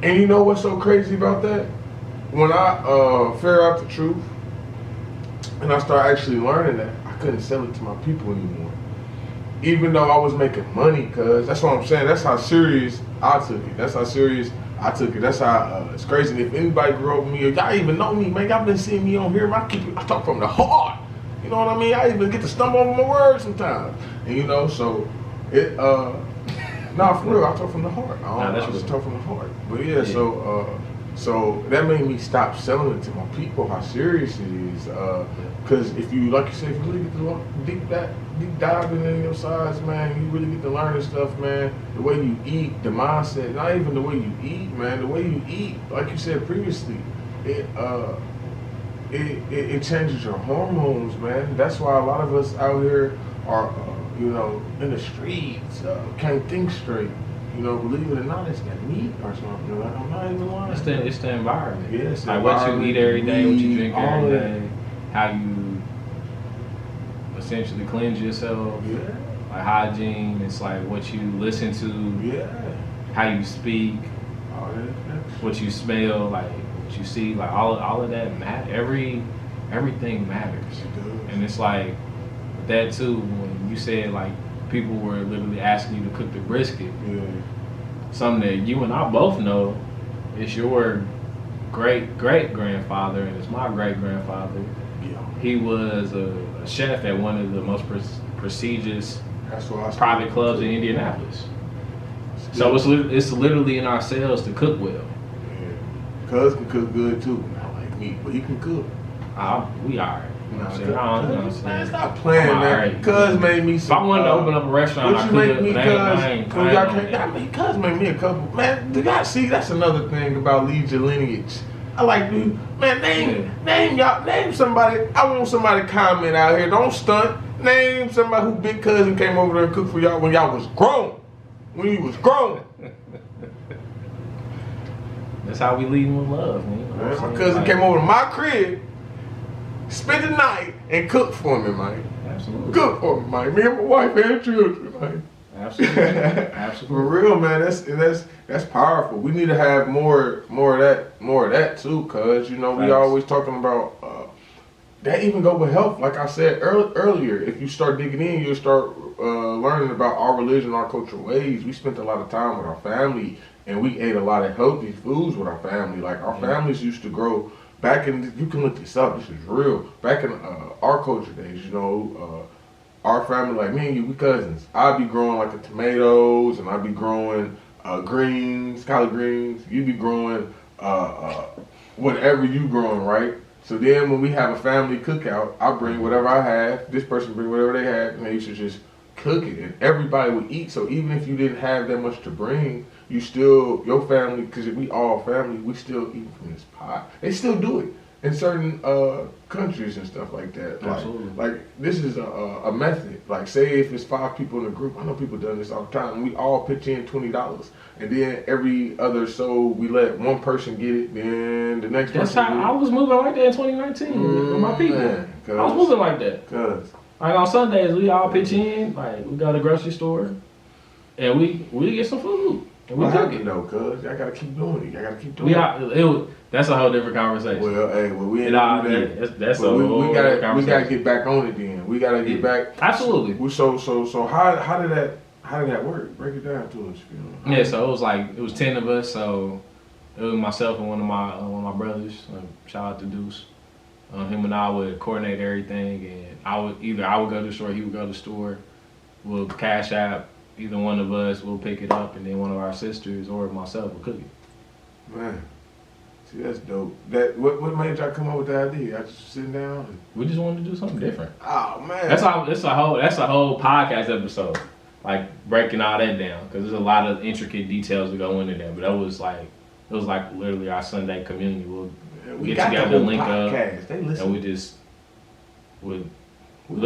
And you know what's so crazy about that? When I figure out the truth and I start actually learning that, I couldn't sell it to my people anymore. Even though I was making money, cause that's what I'm saying. That's how serious I took it. That's how serious I took it. That's how it's crazy. And if anybody grew up with me, or y'all even know me, man, y'all been seeing me on here. I talk from the heart. You know what I mean? I even get to stumble over my words sometimes. And you know, so it nah, for real, I talk from the heart. I just talk from the heart. But yeah. So that made me stop selling it to my people, how serious it is. Because if you, like you said, if you really get to deep diving in your sides, man, you really get to learn this stuff, man. The way you eat, the mindset, not even the way you eat, man, the way you eat, like you said previously, it changes your hormones, man. That's why a lot of us out here are, you know, in the streets, can't think straight. You know, believe it or not, it's that meat or something. Like, I'm not even lying. It's the environment. Yeah, it's like what you eat every day, what you drink every day, how you essentially cleanse yourself. Yeah. Like hygiene. It's like what you listen to. Yeah. How you speak. Oh, yeah. What you smell. Like what you see. Like all of that matters. Everything matters. And it's like that too. When you said like people were literally asking you to cook the brisket. Yeah. Something that you and I both know. It's your great-great-grandfather and it's my great-grandfather. Yeah. He was a chef at one of the most prestigious private clubs in Indianapolis. So it's literally in our cells to cook well. Yeah. Cuz can cook good too. Not like me, but he can cook. We alright. Man, stop playing, man. Cuz made me some. If I wanted to open up a restaurant, I could. Cuz made me a couple. Man, you gotta see, that's another thing about lead your lineage. I like you, man. Name somebody. I want somebody to comment out here. Don't stunt. Name somebody who big cousin came over there and cooked for y'all when y'all was grown. When you was grown. That's how we lead with love, man. My cousin came over to my crib, spent the night, and cooked for me, man. Absolutely. Cooked for me, man. Me and my wife and children, man. Absolutely. Absolutely. For real, man. That's powerful. We need to have more of that too, cause you know we always talking about that. Even go with health, like I said earlier. If you start digging in, you'll start learning about our religion, our cultural ways. We spent a lot of time with our family, and we ate a lot of healthy foods with our family. Like our families used to grow. Back in, you can look this up. This is real. Back in our culture days, you know. Our family, like me and you, we cousins. I'd be growing like the tomatoes, and I'd be growing greens, collard greens. You'd be growing whatever you growing, right? So then when we have a family cookout, I bring whatever I have. This person bring whatever they have, and they used to just cook it, and everybody would eat. So even if you didn't have that much to bring, you still, your family, because we all family, we still eat from this pot. They still do it in certain countries and stuff like that. Absolutely. Like this is a method. Like say if it's 5 people in a group, I know people done this all the time. We all pitch in $20, and then every other we let one person get it, then the next person. That's how I was moving like that in 2019 with my people. I was moving like that. Like on Sundays, we all pitch in. Like we go to the grocery store, and we get some food. And we took it. No, cuz I gotta keep doing it. I gotta keep doing it. That's a whole different conversation. Well, we ain't do that. That's a whole different conversation. We gotta get back on it then. We gotta get back. Absolutely. So how did that work? Break it down to us. You know? Yeah, so it was 10 of us. So it was myself and one of my brothers. Shout out to Deuce. Him and I would coordinate everything, and I would go to the store, he would go to the store. We'll cash out. Either one of us will pick it up, and then one of our sisters or myself will cook it. Man, see, that's dope. What made y'all come up with the idea? I just sitting down. And... We just wanted to do something different. Oh man, that's a whole podcast episode, like breaking all that down, because there's a lot of intricate details that go into there. But it was like literally our Sunday communion. We'll get together, link up, and we just would. We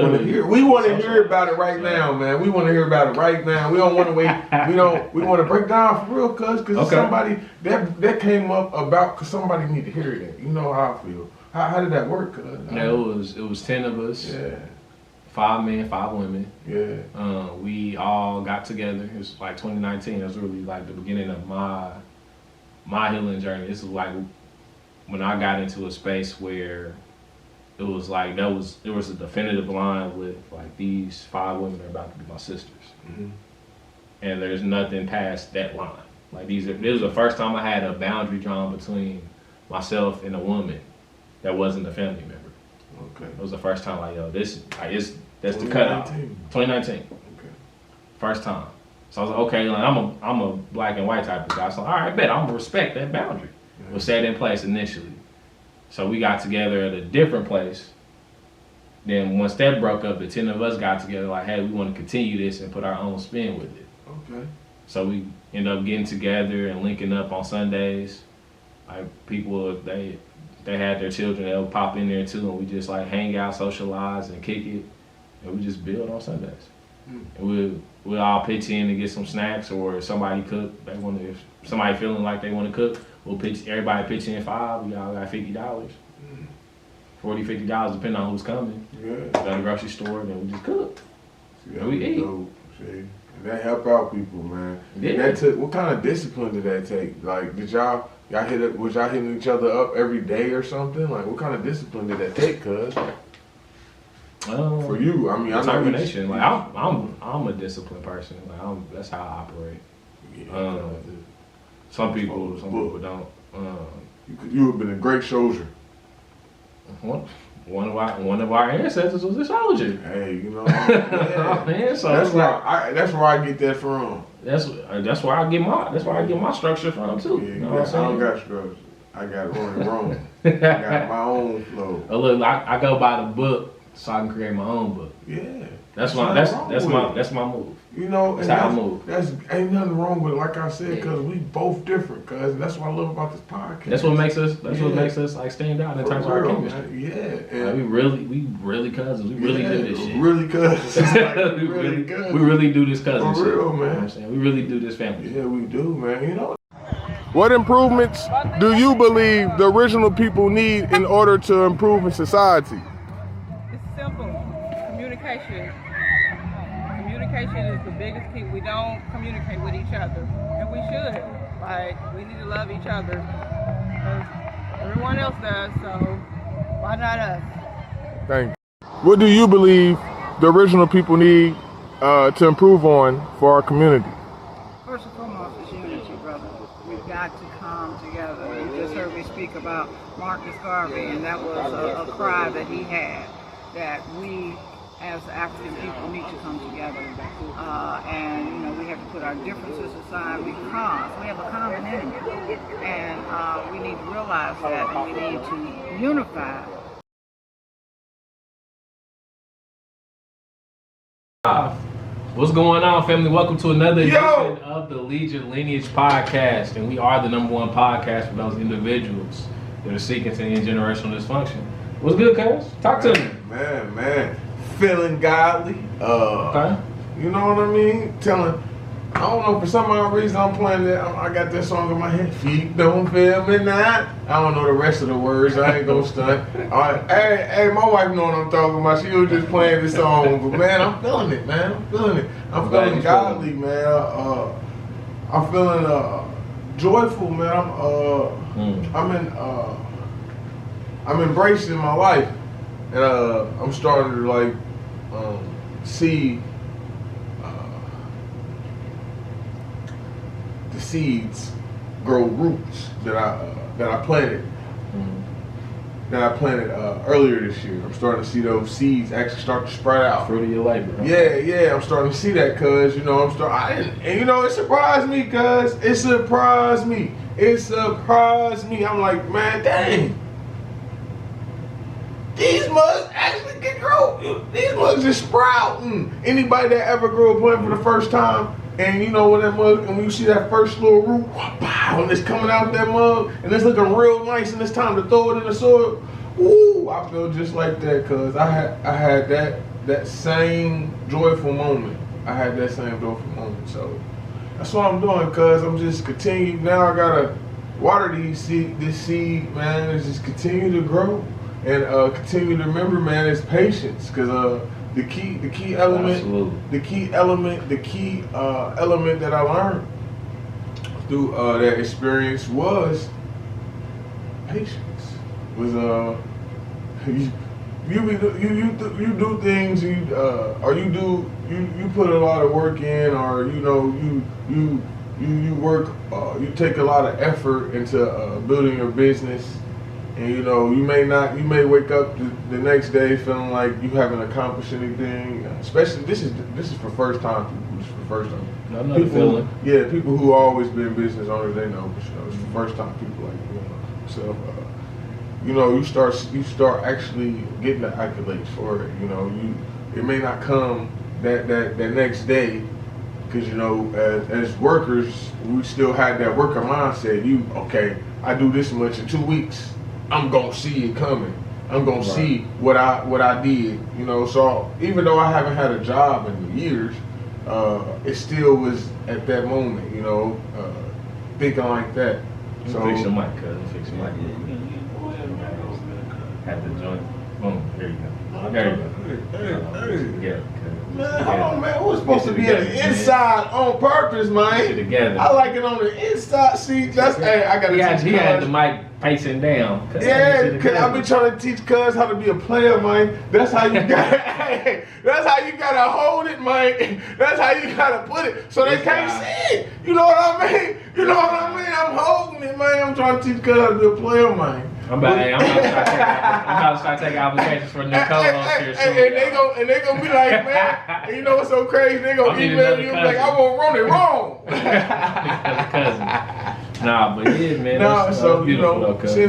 want to hear about it right now, man. We want to hear about it right now. We don't want to wait. We want to break down for real, because somebody that came up about, because somebody need to hear that. You know how I feel. How did that work? Yeah, it was 10 of us. Yeah. 5 men, 5 women. Yeah. We all got together. It was like 2019. It was really like the beginning of my my healing journey, this is like when I got into a space where it was like there was a definitive line with like these 5 women are about to be my sisters, and there's nothing past that line. Like this was the first time I had a boundary drawn between myself and a woman that wasn't a family member. Okay. It was the first time like, yo, that's the cutoff. 2019. Okay. First time. So I was like, okay, like I'm a black and white type of guy. So all right, bet I'm gonna respect that boundary. It was set in place initially. So we got together at a different place. Then once that broke up, the 10 of us got together like, hey, we want to continue this and put our own spin with it. Okay. So we ended up getting together and linking up on Sundays. Like people, they had their children, they'll pop in there too, and we just like hang out, socialize, and kick it, and we just build on Sundays. And we'll all pitch in to get some snacks, or if somebody cook, if somebody feeling like they want to cook, everybody pitch in 5. We all got $50, $40, $50 depending on who's coming. Yeah. Go to the grocery store, and then we just cook. See, and we eat. Dope. See, and that help out people, man. Yeah. What kind of discipline did that take? Like, was y'all hitting each other up every day or something? Like, what kind of discipline did that take, cuz? For you, I mean, determination. Like I'm a disciplined person. Like that's how I operate. Yeah, some people don't. You have been a great soldier. One of our ancestors was a soldier. Hey, you know, yeah. So that's where I get that from. That's where I get my structure from too. Yeah, you know what I'm saying? I don't got structure. I got running wrong. I got my own flow. Look, I go by the book so I can create my own book. Yeah. That's my move. You know, that's how I move. Ain't nothing wrong with it, like I said, because we both different, cuz that's what I love about this podcast. That's what makes us like stand out in terms of our chemistry. Yeah. Like, we really cousins. We really do this shit. Really cousins. Like, we really do this cousin shit. For real, man. You know what I'm saying? We really do this family. Yeah, we do, man. You know. What improvements do you believe the original people need in order to improve in society? It's simple. Communication. Communication is the biggest key. We don't communicate with each other, and we should. Like, we need to love each other, because everyone else does, so why not us? Thank you. What do you believe the original people need to improve on for our community? First and foremost is unity, brother. We've got to come together. You just heard me speak about Marcus Garvey, and that was a cry that he had, that we as African people need to come together, and we have to put our differences aside because we have a common enemy, and we need to realize that, and we need to unify. What's going on, family? Welcome to another edition of the Lead Your Lineage podcast, and we are the #1 podcast for those individuals that are seeking to end generational dysfunction. What's good, cuz? Talk to me. Man. Feeling godly. Okay. You know what I mean? I don't know, for some odd reason I'm playing that. I got that song in my head. Feet don't feel me now. I don't know the rest of the words. I ain't gonna stunt. Hey, my wife know what I'm talking about. She was just playing this song, but man, I'm feeling it, man. I'm feeling godly, man. I'm feeling joyful, man. I'm embracing my life, and I'm starting to see the seeds grow roots that I planted. That I planted earlier this year. I'm starting to see those seeds actually start to sprout out. Fruit of your labor. Yeah, I'm starting to see that, cuz it surprised me, cuz it surprised me. I'm like, man, dang. These mugs actually can grow. These mugs are sprouting. Anybody that ever grew a plant for the first time, and you know when that mug, and when you see that first little root, wow, and it's coming out that mug, and it's looking real nice, and it's time to throw it in the soil. Ooh, I feel just like that, cause I had that same joyful moment. So that's what I'm doing, cause I'm just continuing. Now I gotta water this seed, man, and just continue to grow. And continue to remember, man, is patience, because the key element that I learned through that experience was patience. Was you do things or you put a lot of work in, or you work you take a lot of effort into building your business, and you may wake up the next day feeling like you haven't accomplished anything. Especially this is for first time people. This is for first time. I know the feeling. Yeah, people who always been business owners, they know. But it's the first time people like so. You start actually getting the accolades for it. It may not come that next day, because as workers we still had that worker mindset. I do this much in 2 weeks, I'm gonna see it coming. I'm gonna see what I did. So even though I haven't had a job in years, it still was at that moment. Thinking like that. So fix your mic, cuz. Fix your mic. Had the joint. Boom. There you go. There you go. Yeah. Man, hold on, man. We're supposed to be on the inside on purpose, man. Together. I like it on the inside. See, that's I gotta teach. He had the mic facing down. Yeah, because I've been trying to teach cuz how to be a player, man. That's how you got. That's how you gotta hold it, man. That's how you gotta put it, so they can't see it. You know what I mean? I'm holding it, man. I'm trying to teach cuz how to be a player, man. I'm about to start taking applications for Nicole on here soon. And they gonna be like, man, and you know what's so crazy? They gonna email you like, I won't run it wrong. Cousin. Nah, but yeah, man. So seeing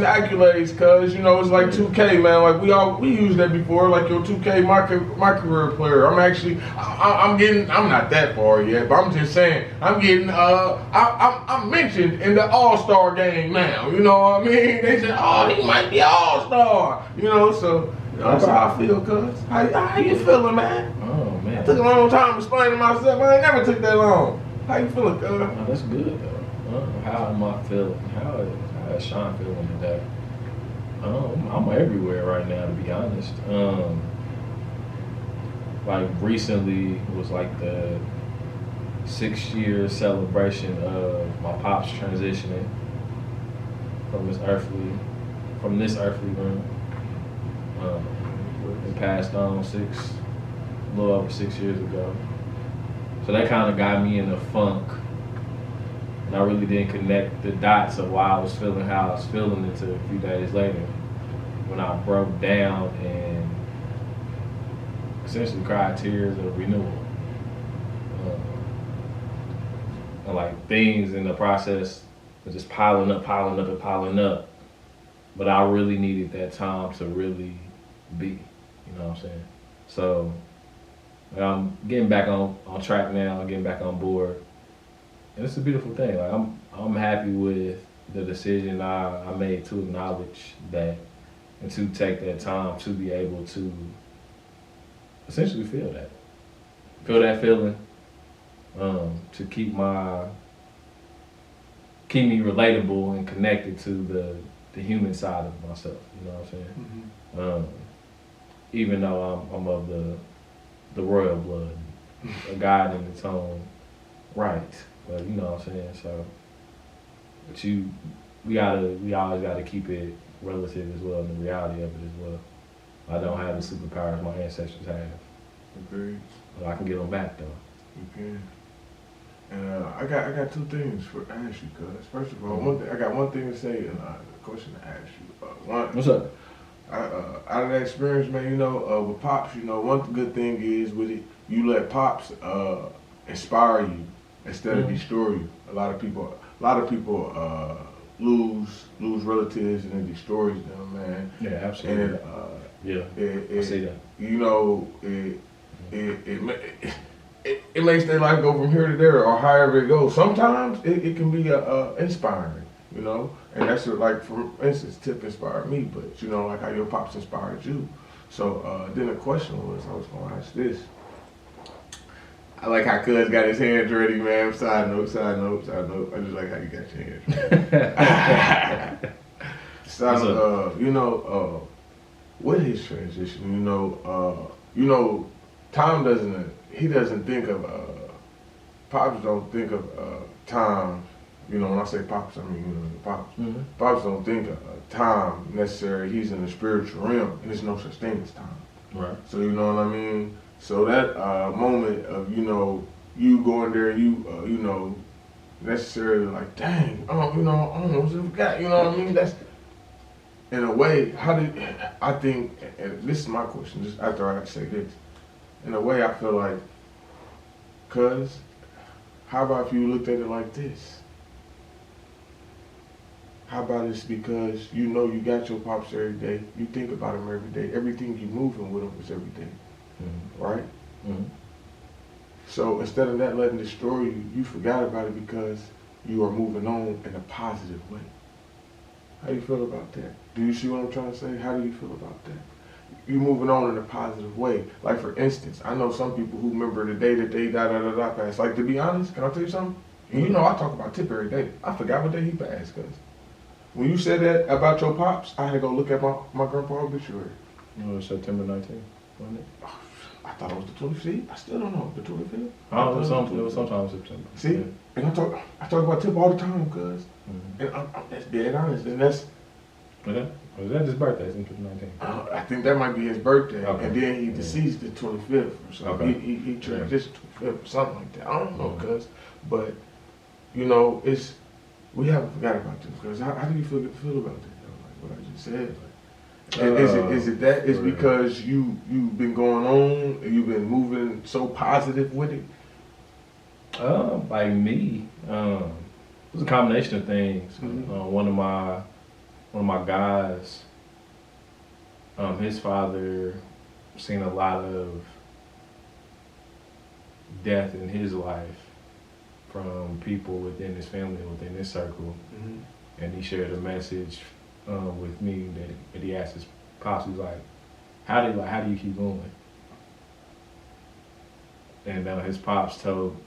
the accolades, cuz it's like 2K, man. Like we used that before, like your 2K, my career player. I'm not that far yet, but I'm just saying I'm getting I'm mentioned in the All-Star game now. You know what I mean? They said, oh, he might be All-Star. So that's how I feel, cuz. How you feeling, man? Oh man. It took a long time explaining myself. I ain't never took that long. How you feeling, cuz? Oh, that's good though. How am I feeling? How is Sean feeling today? I'm everywhere right now, to be honest. Like recently was like the 6-year celebration of my pops transitioning from this earthly realm. He passed on a little over 6 years ago. So that kind of got me in a funk. And I really didn't connect the dots of why I was feeling how I was feeling until a few days later, when I broke down and essentially cried tears of renewal. And like things in the process were just piling up. But I really needed that time to really be, you know what I'm saying? So I'm getting back on track now, I'm getting back on board. And it's a beautiful thing. Like I'm happy with the decision I made to acknowledge that and to take that time to be able to essentially feel that feeling, to keep me relatable and connected to the human side of myself. You know what I'm saying? Mm-hmm. Even though I'm of the royal blood, a god in its own right. But you know what I'm saying? So, but we always gotta keep it relative as well, and the reality of it as well. I don't have the superpowers my ancestors have. Agreed. But I can get them back though. You can. And I got two things to ask you, cuz. First of all, I got one thing to say and a question to ask you. What's up? Out of that experience, man, with Pops, one good thing is with it, you let Pops inspire you instead of destroy you. A lot of people lose relatives and it destroys them, man. Yeah, absolutely. And I see that. It makes their life go from here to there or however it goes. Sometimes it can be inspiring, and that's like, for instance, Tip inspired me, but like how your Pops inspired you. So then the question was, I was gonna ask this. I like how Cuz got his hands ready, man. Side note. I just like how you got your hands ready. With his transition, Tom doesn't think of, Pops don't think of time You know, when I say pops, I mean, you know, the pops. Mm-hmm. Pops don't think of time necessary. He's in the spiritual realm, and there's no such thing as time. Right. So you know what I mean? So that moment of, you know, you going there, you know, necessarily like, dang, you know, I don't know what you got, you know what I mean? That's, in a way, I think, and this is my question, just after I say this, in a way I feel like, cuz, how about if you looked at it like this? How about it's because you know you got your pops every day, you think about him every day, everything you moving with him is every day, right? Mm-hmm. So instead of that letting destroy you, you forgot about it because you are moving on in a positive way. How do you feel about that? Do you see what I'm trying to say? How do you feel about that? You moving on in a positive way. Like for instance, I know some people who remember the day that they passed. Like to be honest, can I tell you something? And you know I talk about Tip every day. I forgot what day he passed, cuz. When you said that about your pops, I had to go look at my grandpa's obituary. It was September 19th, wasn't it? I thought it was the 25th. I still don't know. The 25th? Oh, it was sometime in September. See? Yeah. And I talk about Tip all the time, cuz. Mm-hmm. And that's dead honest. And that's, Was that his birthday? It's September 19th. I think that might be his birthday. Okay. And then he deceased the 25th or something. Okay. He transitioned 25th or something like that. I don't know, cuz. But, you know, we haven't forgot about this, cuz. How do you feel about that, though? Like what I just said? Like, is it that? Is because you've been going on, and you've been moving so positive with it? Like me, it was a combination of things. Mm-hmm. One of my guys, his father seen a lot of death in his life from people within his family, within his circle, and he shared a message with me that he asked his pops. He was like, how do you keep going? And his pops told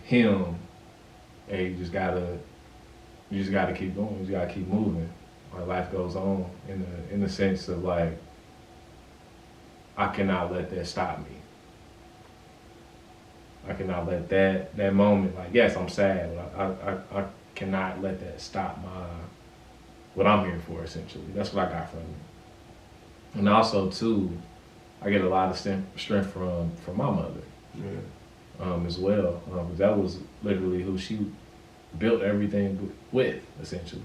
him, hey, you just gotta keep going. You just gotta keep moving. Like life goes on in the sense of like, I cannot let that stop me. I cannot let that moment, like, yes, I'm sad, but I cannot let that stop what I'm here for, essentially. That's what I got from it. And also, too, I get a lot of strength from my mother, as well. That was literally who she built everything with, essentially,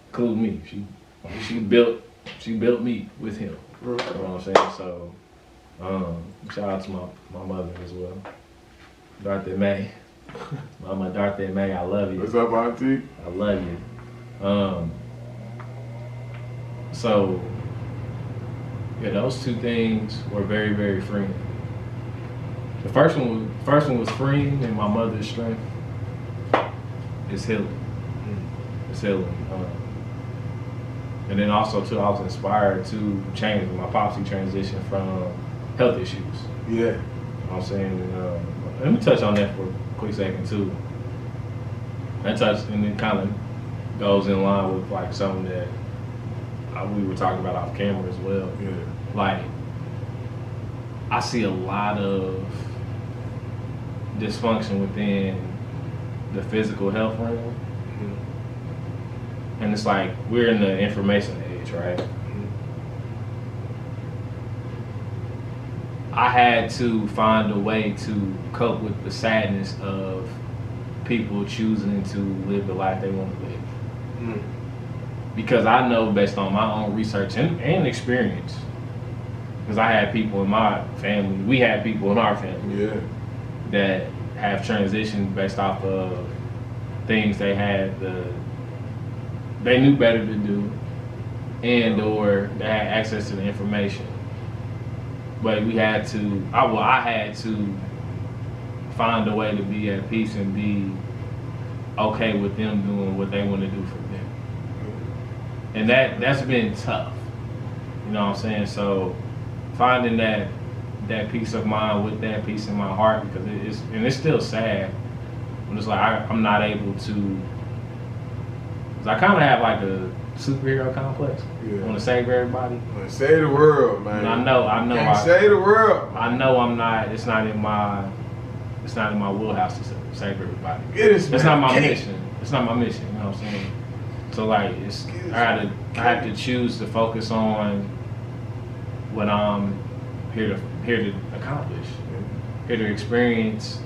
including me. She built me with him. You know what I'm saying? So, shout out to my mother as well, Dorothy May. Mama Dorothy May, I love you. What's up, Auntie? I love you. So, yeah, those two things were very, very freeing. The first one was freeing, and my mother's strength is healing. It's healing. And then also too, I was inspired to change. My pops, he transitioned from health issues. Yeah. You know what I'm saying? Let me touch on that for a quick second too. And it kind of goes in line with like something that we were talking about off camera as well. Yeah. Like, I see a lot of dysfunction within the physical health realm. And it's like, we're in the information age, right? I had to find a way to cope with the sadness of people choosing to live the life they want to live. Because I know, based on my own research and experience, because I had people in my family, we had people in our family that have transitioned based off of things they knew better to do, and or they had access to the information. But I had to find a way to be at peace and be okay with them doing what they want to do for them. And that's been tough. You know what I'm saying? So finding that peace of mind with that peace in my heart, because it's still sad. I'm just like, I'm not able to, because I kind of have like a superhero complex. I want to save everybody. Save the world, man. And I know. Can't save the world. I know I'm not. It's not in my wheelhouse to save everybody. It's not my mission. It's not my mission. You know what I'm saying? So like, I have to choose to focus on what I'm here to accomplish, here to experience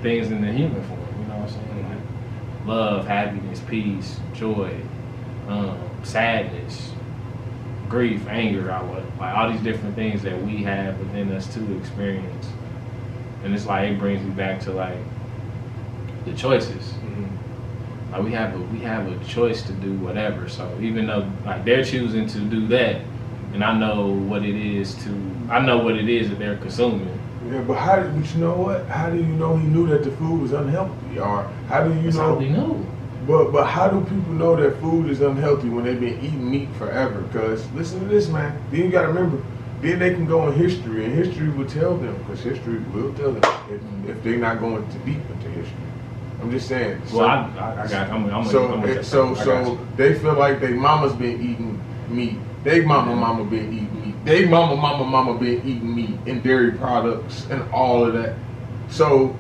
things in the human form. You know what I'm saying? Like love, happiness, peace, joy, sadness, grief, anger, like all these different things that we have within us to experience. And it's like it brings me back to like the choices. Like we have a choice to do whatever. So even though like they're choosing to do that, and I know what it is that they're consuming. Yeah, but but you know what? How do you know he knew that the food was unhealthy? Or how do you That's know? how they know. But how do people know that food is unhealthy when they've been eating meat forever? Because listen to this, man. Then you gotta remember, then they can go in history, and history will tell them, because history will tell them if they're not going too deep into history. I'm just saying. Well, I got. So they feel like their mama's been eating meat. They mama been eating meat. They mama been eating meat and dairy products and all of that. So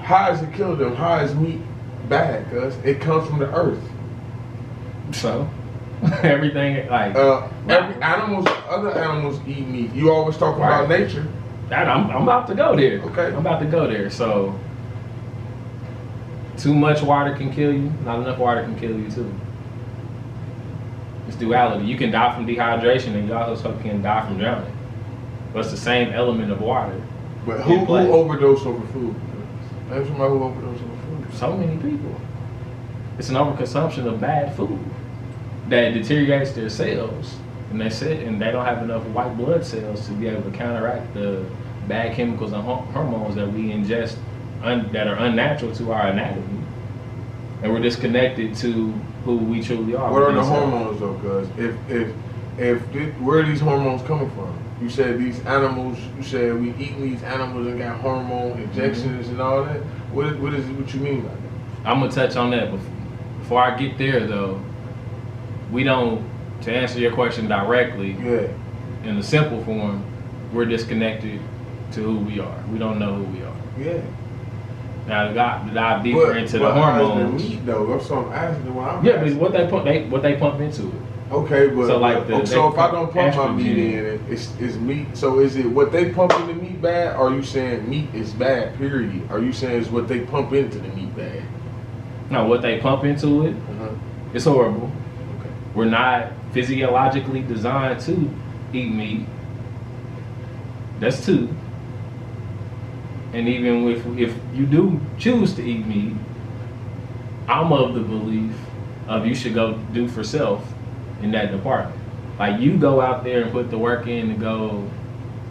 how is it killing them? How is meat bad? Cause it comes from the earth. So everything like every other animals eat meat. You always talk about nature. I'm about to go there. Okay. I'm about to go there. So too much water can kill you. Not enough water can kill you too. It's duality. You can die from dehydration, and you also can die from drowning. But it's the same element of water. But who overdose over food? There's somebody who overdose over food. So many people. It's an overconsumption of bad food that deteriorates their cells, and they don't have enough white blood cells to be able to counteract the bad chemicals and hormones that we ingest that are unnatural to our anatomy, and we're disconnected to who we truly are. What are the hormones though? Because where are these hormones coming from? You said these animals. You said we eating these animals and got hormone injections and all that. What you mean by that? I'm gonna touch on that before I get there though. We don't. To answer your question directly, in the simple form, we're disconnected to who we are. We don't know who we are. Yeah. Now to dive deeper into the hormones. Meat though, that's what I'm asking. But what they pump into it. Okay, but so like so if I don't pump my meat in, it's meat. So is it what they pump in the meat bad? Or are you saying meat is bad? Period. Are you saying it's what they pump into the meat bad? No, what they pump into it, it's horrible. Okay. We're not physiologically designed to eat meat. That's two. And even if you do choose to eat meat, I'm of the belief of you should go do for self in that department. Like you go out there and put the work in to go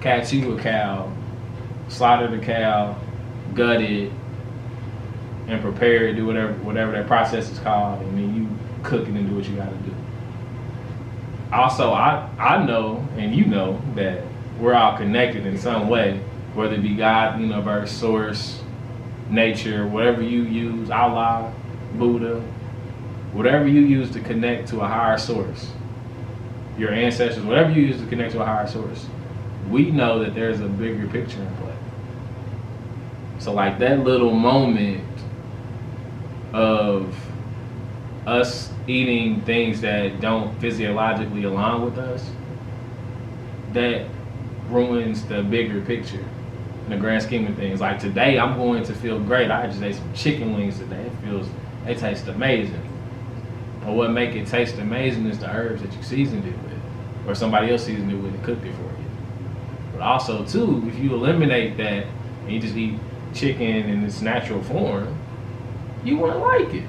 catch you a cow, slaughter the cow, gut it, and prepare it, do whatever that process is called, and then you cook it and do what you gotta do. Also, I know, and you know, that we're all connected in some way, whether it be God, universe, source, nature, whatever you use, Allah, Buddha, whatever you use to connect to a higher source, your ancestors, whatever you use to connect to a higher source, we know that there's a bigger picture in play. So like that little moment of us eating things that don't physiologically align with us, that ruins the bigger picture in the grand scheme of things. Like today, I'm going to feel great. I just ate some chicken wings today. They taste amazing. But what make it taste amazing is the herbs that you seasoned it with, or somebody else seasoned it with and cooked it for you. But also too, if you eliminate that and you just eat chicken in its natural form, you wouldn't like it.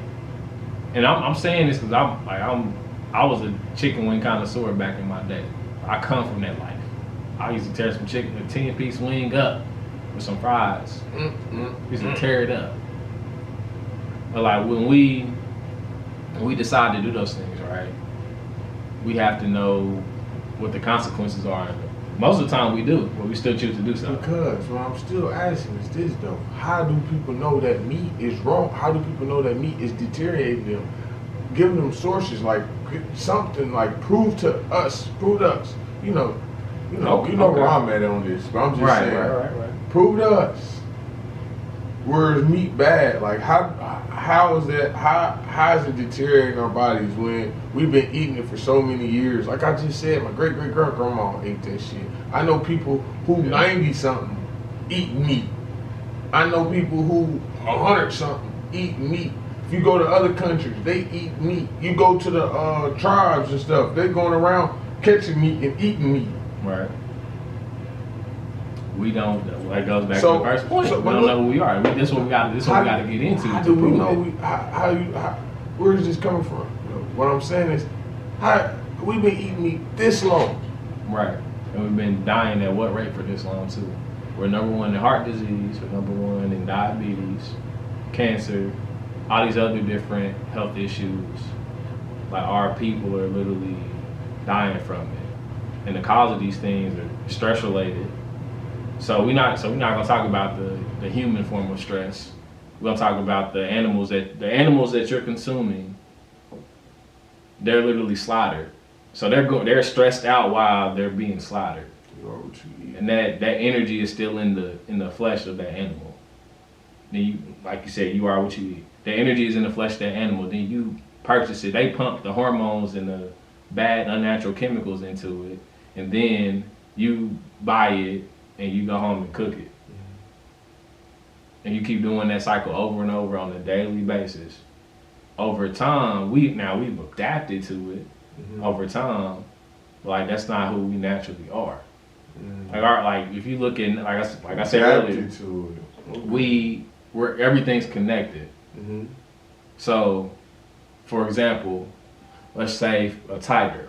And I'm saying this because I was a chicken wing connoisseur back in my day. I come from that life. I used to tear some chicken, a 10-piece wing up with some fries. Used to tear it up. But like when we decide to do those things, right? We have to know what the consequences are. Most of the time we do, but we still choose to do something. Because what I'm still asking is this though: how do people know that meat is wrong? How do people know that meat is deteriorating them? Give them sources, like something, like prove to us. You know where I'm at on this. But I'm just saying, prove to us where is meat bad? Like how is that? How is it deteriorating our bodies when we've been eating it for so many years? Like I just said, my great grandma ate that shit. I know people who 90 something eat meat. I know people who 100 something eat meat. If you go to other countries, they eat meat. You go to the tribes and stuff, they're going around catching meat and eating meat. Right. We don't. That goes back to the first point. We don't know who we are. This is what we got. This is what we got to get into. How do we know? Where is this coming from? What I'm saying is, we've been eating meat this long. Right. And we've been dying at what rate for this long too? We're number one in heart disease. We're number one in diabetes, cancer, all these other different health issues. Like our people are literally dying from it, and the cause of these things are stress related. So we're not gonna talk about the human form of stress. We're gonna talk about the animals that you're consuming. They're literally slaughtered. So they're stressed out while they're being slaughtered. You are what you eat. And that energy is still in the flesh of that animal. Then you, like you said, you are what you eat. The energy is in the flesh of that animal. Then you purchase it. They pump the hormones and the bad unnatural chemicals into it, and then you buy it and you go home and cook it. And you keep doing that cycle over and over on a daily basis. Over time, we've adapted to it. Over time, like that's not who we naturally are. Like if you look in, like I said earlier, we're everything's connected. So, for example, let's say a tiger.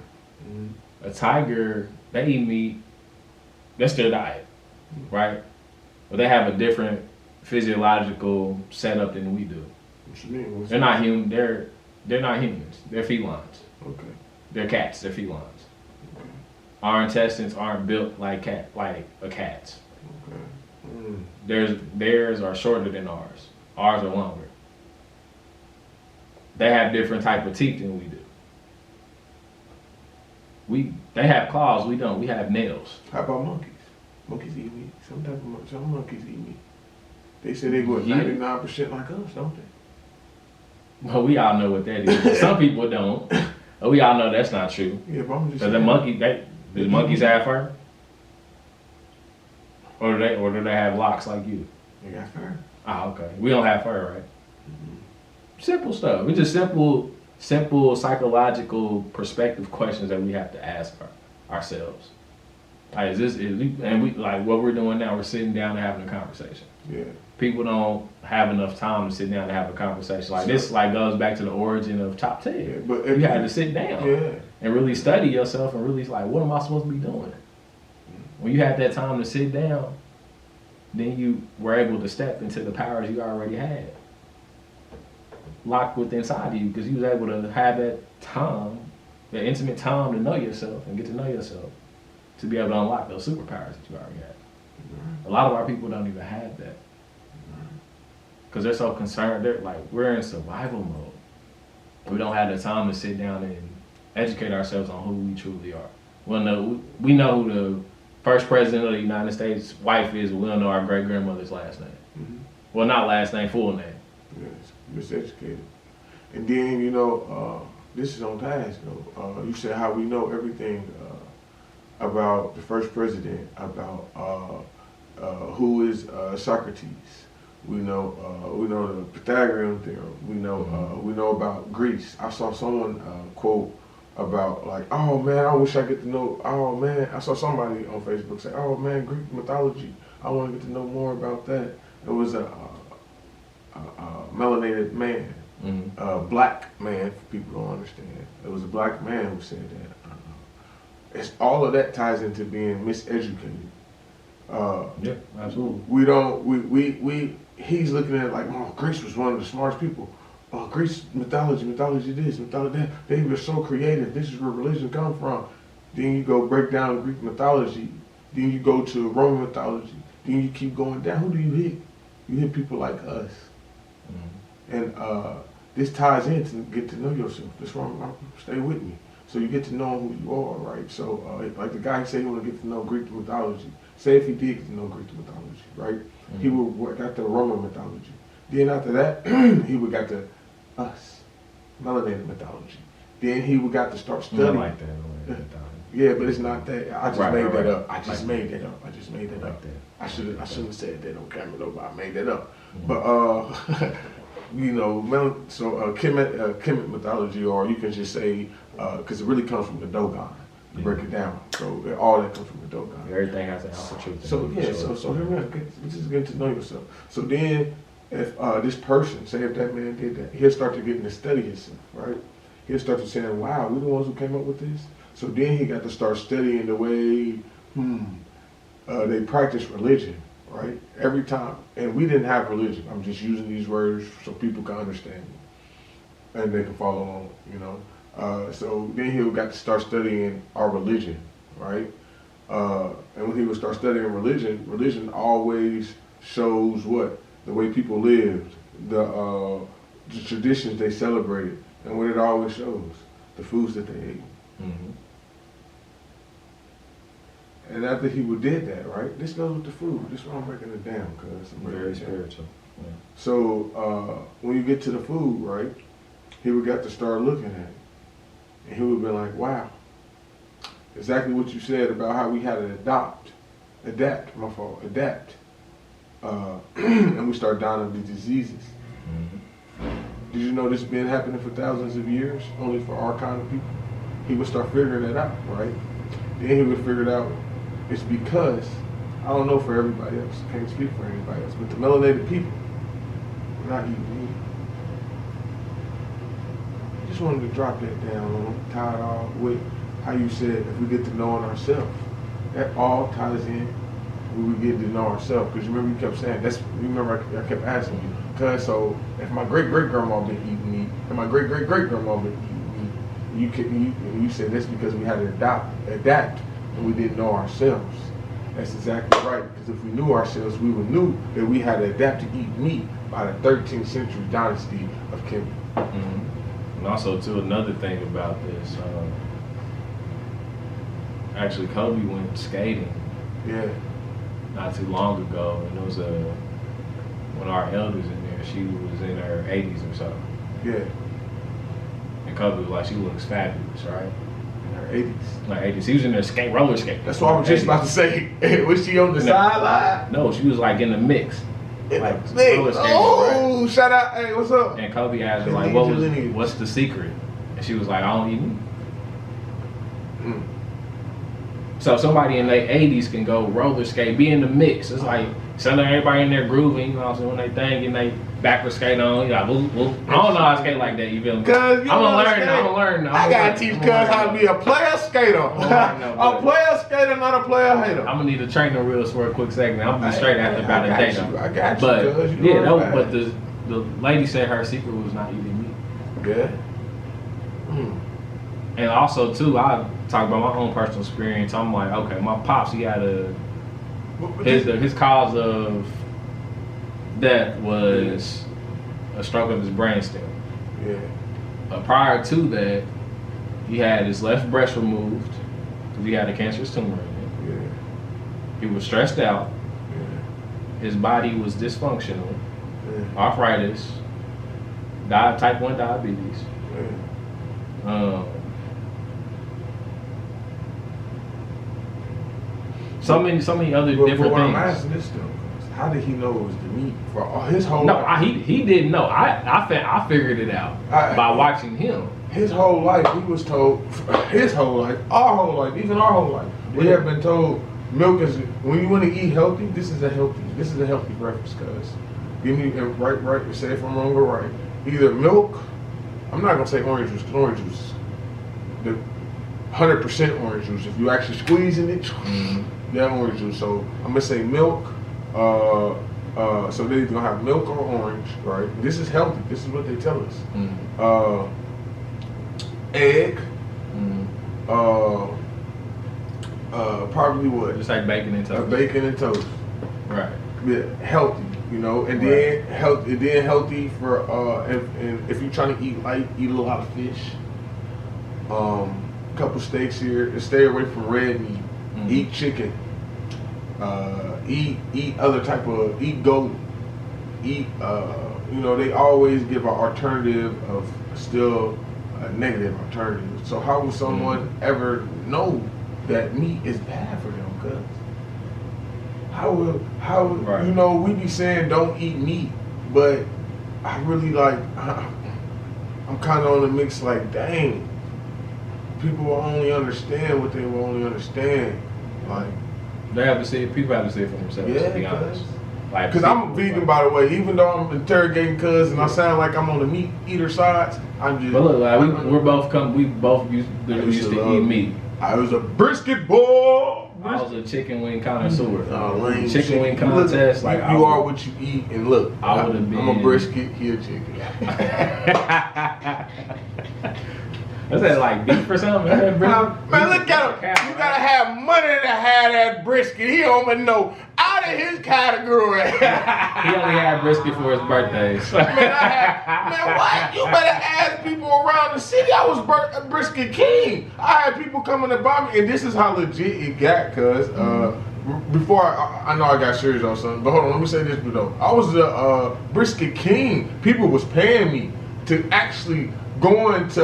A tiger, they eat meat. That's their diet, right? But they have a different physiological setup than we do. What you mean? They're not human. They're not humans. They're felines. Okay. They're cats. They're felines. Okay. Our intestines aren't built like a cat's. Okay. Theirs are shorter than ours. Ours are longer. They have different type of teeth than we do. They have claws. We don't. We have nails. How about monkeys? Monkeys eat meat. Some monkeys eat meat. They say they go 99% like us, don't they? Well, we all know what that is. Some people don't. But we all know that's not true. Yeah, but I'm just saying. The monkeys have fur? Or do they have locks like you? They got fur. Ah, okay. We don't have fur, right? Simple stuff. It's just simple psychological perspective questions that we have to ask ourselves. Like, like what we're doing now, we're sitting down and having a conversation. Yeah. People don't have enough time to sit down and have a conversation. Like this goes back to the origin of Top 10. Yeah, but you had to sit down and really study yourself and really like, what am I supposed to be doing? When you had that time to sit down, then you were able to step into the powers you already had locked within inside of you, because you was able to have that time, that intimate time to know yourself and get to know yourself, to be able to unlock those superpowers that you already had. A lot of our people don't even have that because they're so concerned. They're like, we're in survival mode. We don't have the time to sit down and educate ourselves on who we truly are. We know who the first president of the United States' wife is. We don't know our great grandmother's last name. Well, not last name, full name. Yes, miseducated. And then this is on task though. You said how we know everything about the first president, about who is Socrates. We know the Pythagorean theorem. We know about Greece. I saw someone quote about like, oh man, I wish I get to know. Oh man, I saw somebody on Facebook say, oh man, Greek mythology. I want to get to know more about that. It was a melanated man, black man. For people who don't understand, it was a black man who said that. It's all of that ties into being miseducated. Yeah, absolutely. He's looking at it like, oh, Greece was one of the smartest people. Oh, Greece mythology this, mythology that. They were so creative. This is where religion comes from. Then you go break down Greek mythology. Then you go to Roman mythology. Then you keep going down. Who do you hit? You hit people like us. And this ties in to get to know yourself. That's why stay with me. So you get to know who you are, right? So like the guy said he want to get to know Greek mythology. Say if he did get to know Greek mythology, right? He would work out the Roman mythology. Then after that, he would got the us, melanated mythology. Then he would got to start studying. I like that. Yeah, but it's not that. I just made that up. I just Like made that up. I just made that up. I shouldn't have said that on camera though, but I made that up. Mm-hmm. But you know, Kemet mythology, or you can just say, because it really comes from the Dogon. To break it down, so all that comes from the Dogon. Everything has an ounce of truth. So yeah, so here we are. This is getting to know yourself. So then, if this person, say if that man did that, he'll start to get to study himself, right? He'll start to saying, "Wow, we the ones who came up with this." So then he got to start studying the way they practice religion, right? Every time, and we didn't have religion. I'm just using these words so people can understand me and they can follow along, you know. So then he got to start studying our religion, right? And when he would start studying religion always shows what? The way people lived, the traditions they celebrated, and what it always shows, the foods that they ate. Mm-hmm. And after he did that, right? This goes with the food. This is why I'm breaking it down, because I'm Very spiritual. Yeah. So when you get to the food, right? He would got to start looking at it. And he would be like, wow, exactly what you said about how we had to adapt. And we start dying of the diseases. Mm-hmm. Did you know this has been happening for thousands of years, only for our kind of people? He would start figuring it out, right? Then he would figure it out. It's because, I don't know for everybody else, can't speak for anybody else, but the melanated people, we're not eating meat. Just wanted to drop that down on them, tie it all with how you said if we get to knowing ourselves. That all ties in when we get to know ourselves. Because remember you kept saying, I kept asking you, because so if my great-great-grandma been eating meat, and my great-great-great-grandma been eating meat, you said that's because we had to adapt and we didn't know ourselves. That's exactly right, because if we knew ourselves, we would knew that we had to adapt to eat meat by the 13th century dynasty of Kemet. Mm-hmm. And also, too, another thing about this, actually, Kobe went skating. Yeah. Not too long ago, and it was one of our elders in there. She was in her 80s or so. Yeah. And Kobe was like, she looks fabulous, right? In her 80s. Like 80s. He was in there roller skating. That's what I was just about to say. Was she on the sideline? No, she was like in the mix. Like roller skating. Oh, right? Shout out! Hey, what's up? And Kobe asked her like, "What's the secret?" And she was like, "I don't eat meat." So somebody in their 80s can go roller skate, be in the mix. It's like everybody in there grooving, you know, doing their thing, getting they backward skate on. You know, I don't know how to skate like that. You feel me? I'm gonna learn. I gotta teach cuz how to be a player skater. A player skater, not a player hater. I'm gonna need a trainer reels for a quick segment. I'm gonna be straight after about a day though. I got you. But yeah, but the lady said her secret was not eating meat. Yeah. And also too, I talk about my own personal experience. I'm like, okay, my pops, he had his cause of death was a stroke of his brainstem. Yeah. Prior to that, he had his left breast removed because he had a cancerous tumor in it. Yeah. He was stressed out. Yeah. His body was dysfunctional. Yeah. Arthritis. Type 1 diabetes. Yeah. So many other different things. I'm asking this though, how did he know it was the meat for all his whole life? No, he didn't know. I figured it out by watching him. His whole life, he was told, his whole life, our whole life, even our whole life, we have been told milk is, when you want to eat healthy, this is a healthy breakfast, cuz. Give me, right, say if I'm wrong or right. Either milk, I'm not gonna say orange juice, because orange juice, the 100% orange juice, if you actually squeezing it, that orange juice. So I'm gonna say milk. So they're either gonna have milk or orange, right? This is healthy. This is what they tell us. Egg. Probably what? Just like bacon and toast. Bacon and toast. Right. Yeah, healthy. You know, and then healthy for and if you're trying to eat light, eat a lot of fish. couple steaks here, and stay away from red meat. Eat chicken. Eat other type of, eat goat. Eat, you know, they always give an alternative of still a negative alternative. So how would someone ever know that meat is bad for them? Cause how you know, we be saying don't eat meat, but I really like, I'm kind of on the mix like, dang, people will only understand what they will only understand. Like, they have to see it, people have to see it for themselves, to be honest. Like, because I'm a vegan, by the way. Even though I'm interrogating cuz and I sound like I'm on the meat eater sides, I'm just. But look, like, we both used to eat meat. I was a brisket boy. I was a chicken wing connoisseur. Lame chicken wing contest. Look, like you are what you eat, and look, I would have been. I'm a brisket, he a chicken. Is that like beef or something? Man, look at him. You gotta have money to have that brisket. He don't even know out of his category. He only had brisket for his birthdays. Man, what? You better ask people around the city. I was brisket king. I had people coming to buy me, and this is how legit it got, cuz. Before I know I got serious on something, but hold on, let me say this though. I was the brisket king. People was paying me to actually go into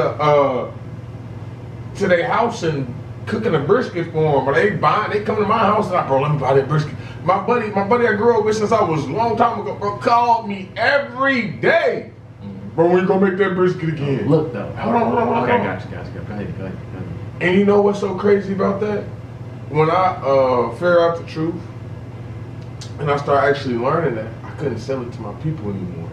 to their house and cooking a brisket for them. Or they come to my house and bro, let me buy that brisket. My buddy I grew up with since I was a long time ago, bro, called me every day. Bro, when you gonna make that brisket again? Look though. Hold on. Okay, got you. Go ahead. And you know what's so crazy about that? When I figure out the truth and I start actually learning that, I couldn't sell it to my people anymore.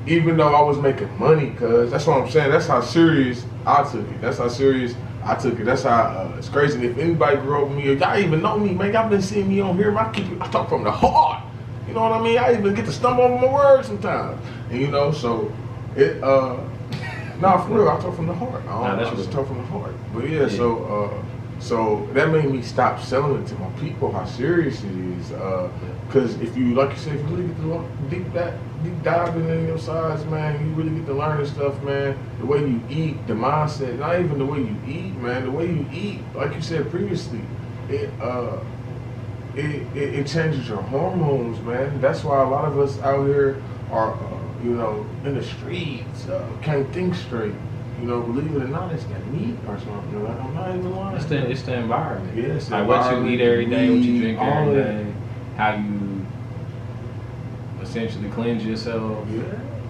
Even though I was making money, cuz that's what I'm saying. That's how serious I took it. That's how it's crazy. And if anybody grew up with me, or y'all even know me, man, y'all been seeing me on here. I talk from the heart. You know what I mean? I even get to stumble over my words sometimes. And you know, so it nah, for real, I talk from the heart. I just talk from the heart. But yeah. So that made me stop selling it to my people, how serious it is. Because if you, like you said, if you really get to deep diving in your sides, man, you really get to learn this stuff, man. The way you eat, the mindset, not even the way you eat, man. The way you eat, like you said previously, it changes your hormones, man. That's why a lot of us out here are, you know, in the streets, can't think straight. You know, believe it or not, it's that meat or something. Like, I'm not even lying. It's the environment. Yeah, it's like what you eat every day, what you drink every day, how you essentially cleanse yourself. Yeah.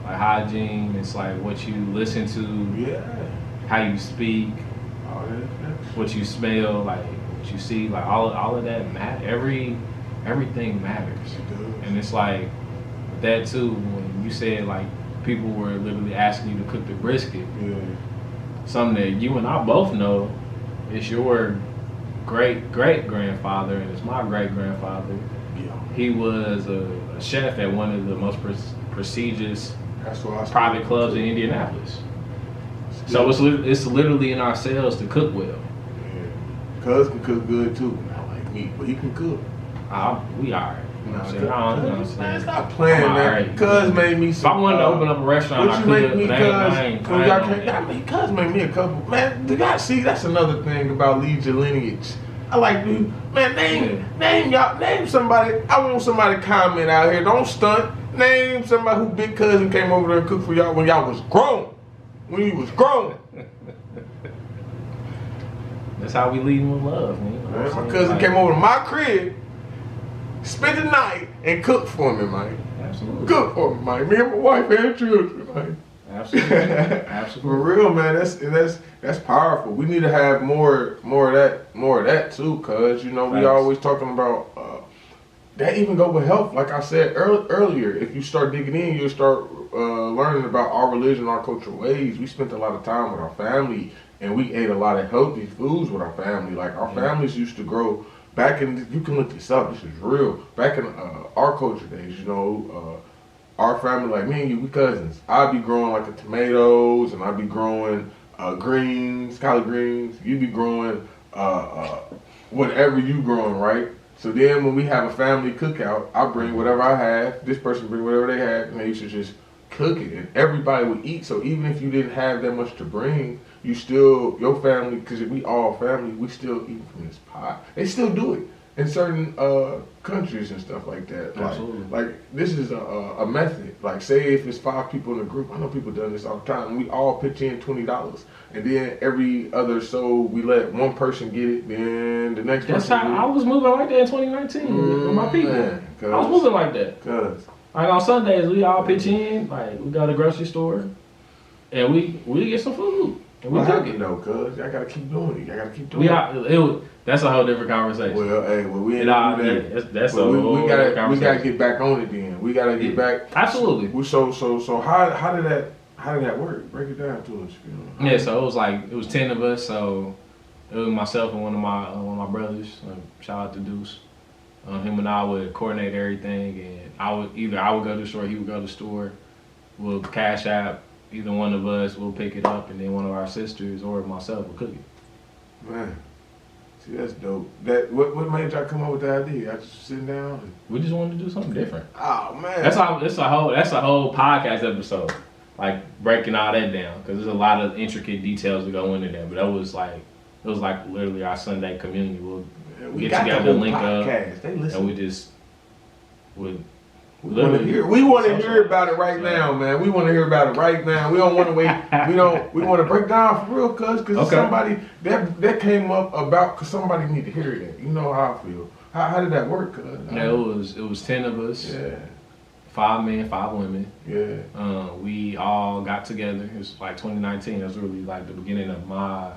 Like hygiene. It's like what you listen to. Yeah. How you speak. What you smell. Like what you see. Like all of that matters. Everything matters. And it's like that too. When you said like, people were literally asking you to cook the brisket. Yeah. Something that you and I both know, it's your great-great-grandfather and it's my great-grandfather. Yeah. He was a chef at one of the most prestigious private clubs in Indianapolis. So it's literally in our cells to cook well. Yeah. Cuz can cook good too. Not like me, but he can cook. We are. Man, stop playing, man. Cuz made me some. If I wanted to open up a restaurant, I could. Cuz made me a couple. Man, do y'all see? That's another thing about lead your lineage. I like you, man. Name somebody. I want somebody to comment out here. Don't stunt. Name somebody who big cousin came over there and cooked for y'all when y'all was grown. When you was grown. That's how we lead with love, man. My cousin came over to my crib. Spent the night and cook for me, man. Absolutely. Cook for me, man. Me and my wife and children, man. Absolutely. For real, man. That's powerful. We need to have more of that too, cause you know we always talking about that. Even go with health, like I said earlier. If you start digging in, you'll start learning about our religion, our cultural ways. We spent a lot of time with our family, and we ate a lot of healthy foods with our family. Like our families used to grow. Back in, you can look this up, this is real. Back in our culture days, you know, our family, like me and you, we cousins. I'd be growing like the tomatoes, and I'd be growing greens, collard greens. You'd be growing whatever you growing, right? So then when we have a family cookout, I bring whatever I have, this person bring whatever they have, and they used to just cook it, and everybody would eat. So even if you didn't have that much to bring, you still, your family, because we all family, we still eat from this pot. They still do it in certain countries and stuff like that. Absolutely. Like this is a method. Like say if it's 5 people in a group, I know people done this all the time. We all pitch in $20, and then every other so we let one person get it, then the next That's person. how I was moving like that in 2019 with my people. I was moving like that. Like on Sundays, we all pitch in. Like we go to the grocery store, and we get some food. And we took it though, cuz I gotta keep doing it. I gotta keep doing it. That's a whole different conversation. Well, hey, we ain't do that. That's a whole different conversation. We gotta get back on it then. We gotta get back. Absolutely. So how did that work? Break it down to us. Yeah, so it was 10 of us. So it was myself and one of my brothers. Shout out to Deuce. Him and I would coordinate everything, and I would go to the store, he would go to the store. We'll cash app. Either one of us will pick it up, and then one of our sisters or myself will cook it. Man, see that's dope. What made y'all come up with the idea? I just sitting down. And... We just wanted to do something different. Oh man, that's a whole podcast episode, like breaking all that down, because there's a lot of intricate details that go into that. But it was like literally our Sunday community. We get together, link up, and we just would. We want to hear about it right now, man. We want to hear about it right now. We don't want to wait. We want to break down for real, cause somebody that came up about, cause somebody need to hear that. You know how I feel. How did that work? Yeah, it was 10 of us. Yeah. 5 men, 5 women. Yeah. We all got together. It was like 2019. It was really like the beginning of my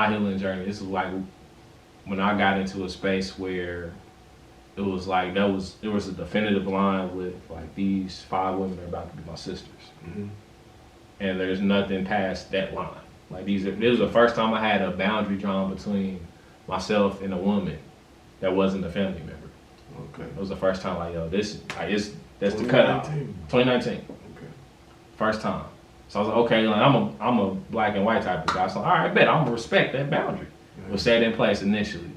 healing journey. This is like when I got into a space where it was like there was a definitive line with like these 5 women are about to be my sisters, and there's nothing past that line. Like this was the first time I had a boundary drawn between myself and a woman that wasn't a family member. Okay. It was the first time that's the cutoff. 2019. Okay. First time. So I was like, okay, like I'm a black and white type of guy. So all right, bet I'm gonna respect that boundary. It was set in place initially.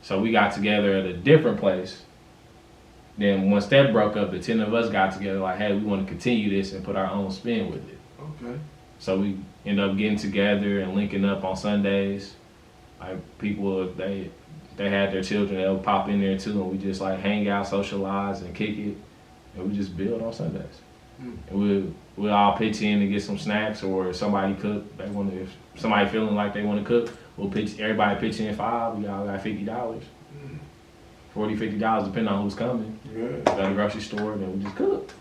So we got together at a different place. Then once that broke up, the 10 of us got together like, hey, we want to continue this and put our own spin with it. Okay. So we ended up getting together and linking up on Sundays. Like people, they had their children, they'll pop in there too, and we just like hang out, socialize, and kick it, and we just build on Sundays. And we'll all pitch in to get some snacks, or if somebody cook, if somebody feeling like they want to cook, everybody pitch in 5, we all got $50. $40, $50 depending on who's coming. Yeah. Go to the grocery store, then we just cook.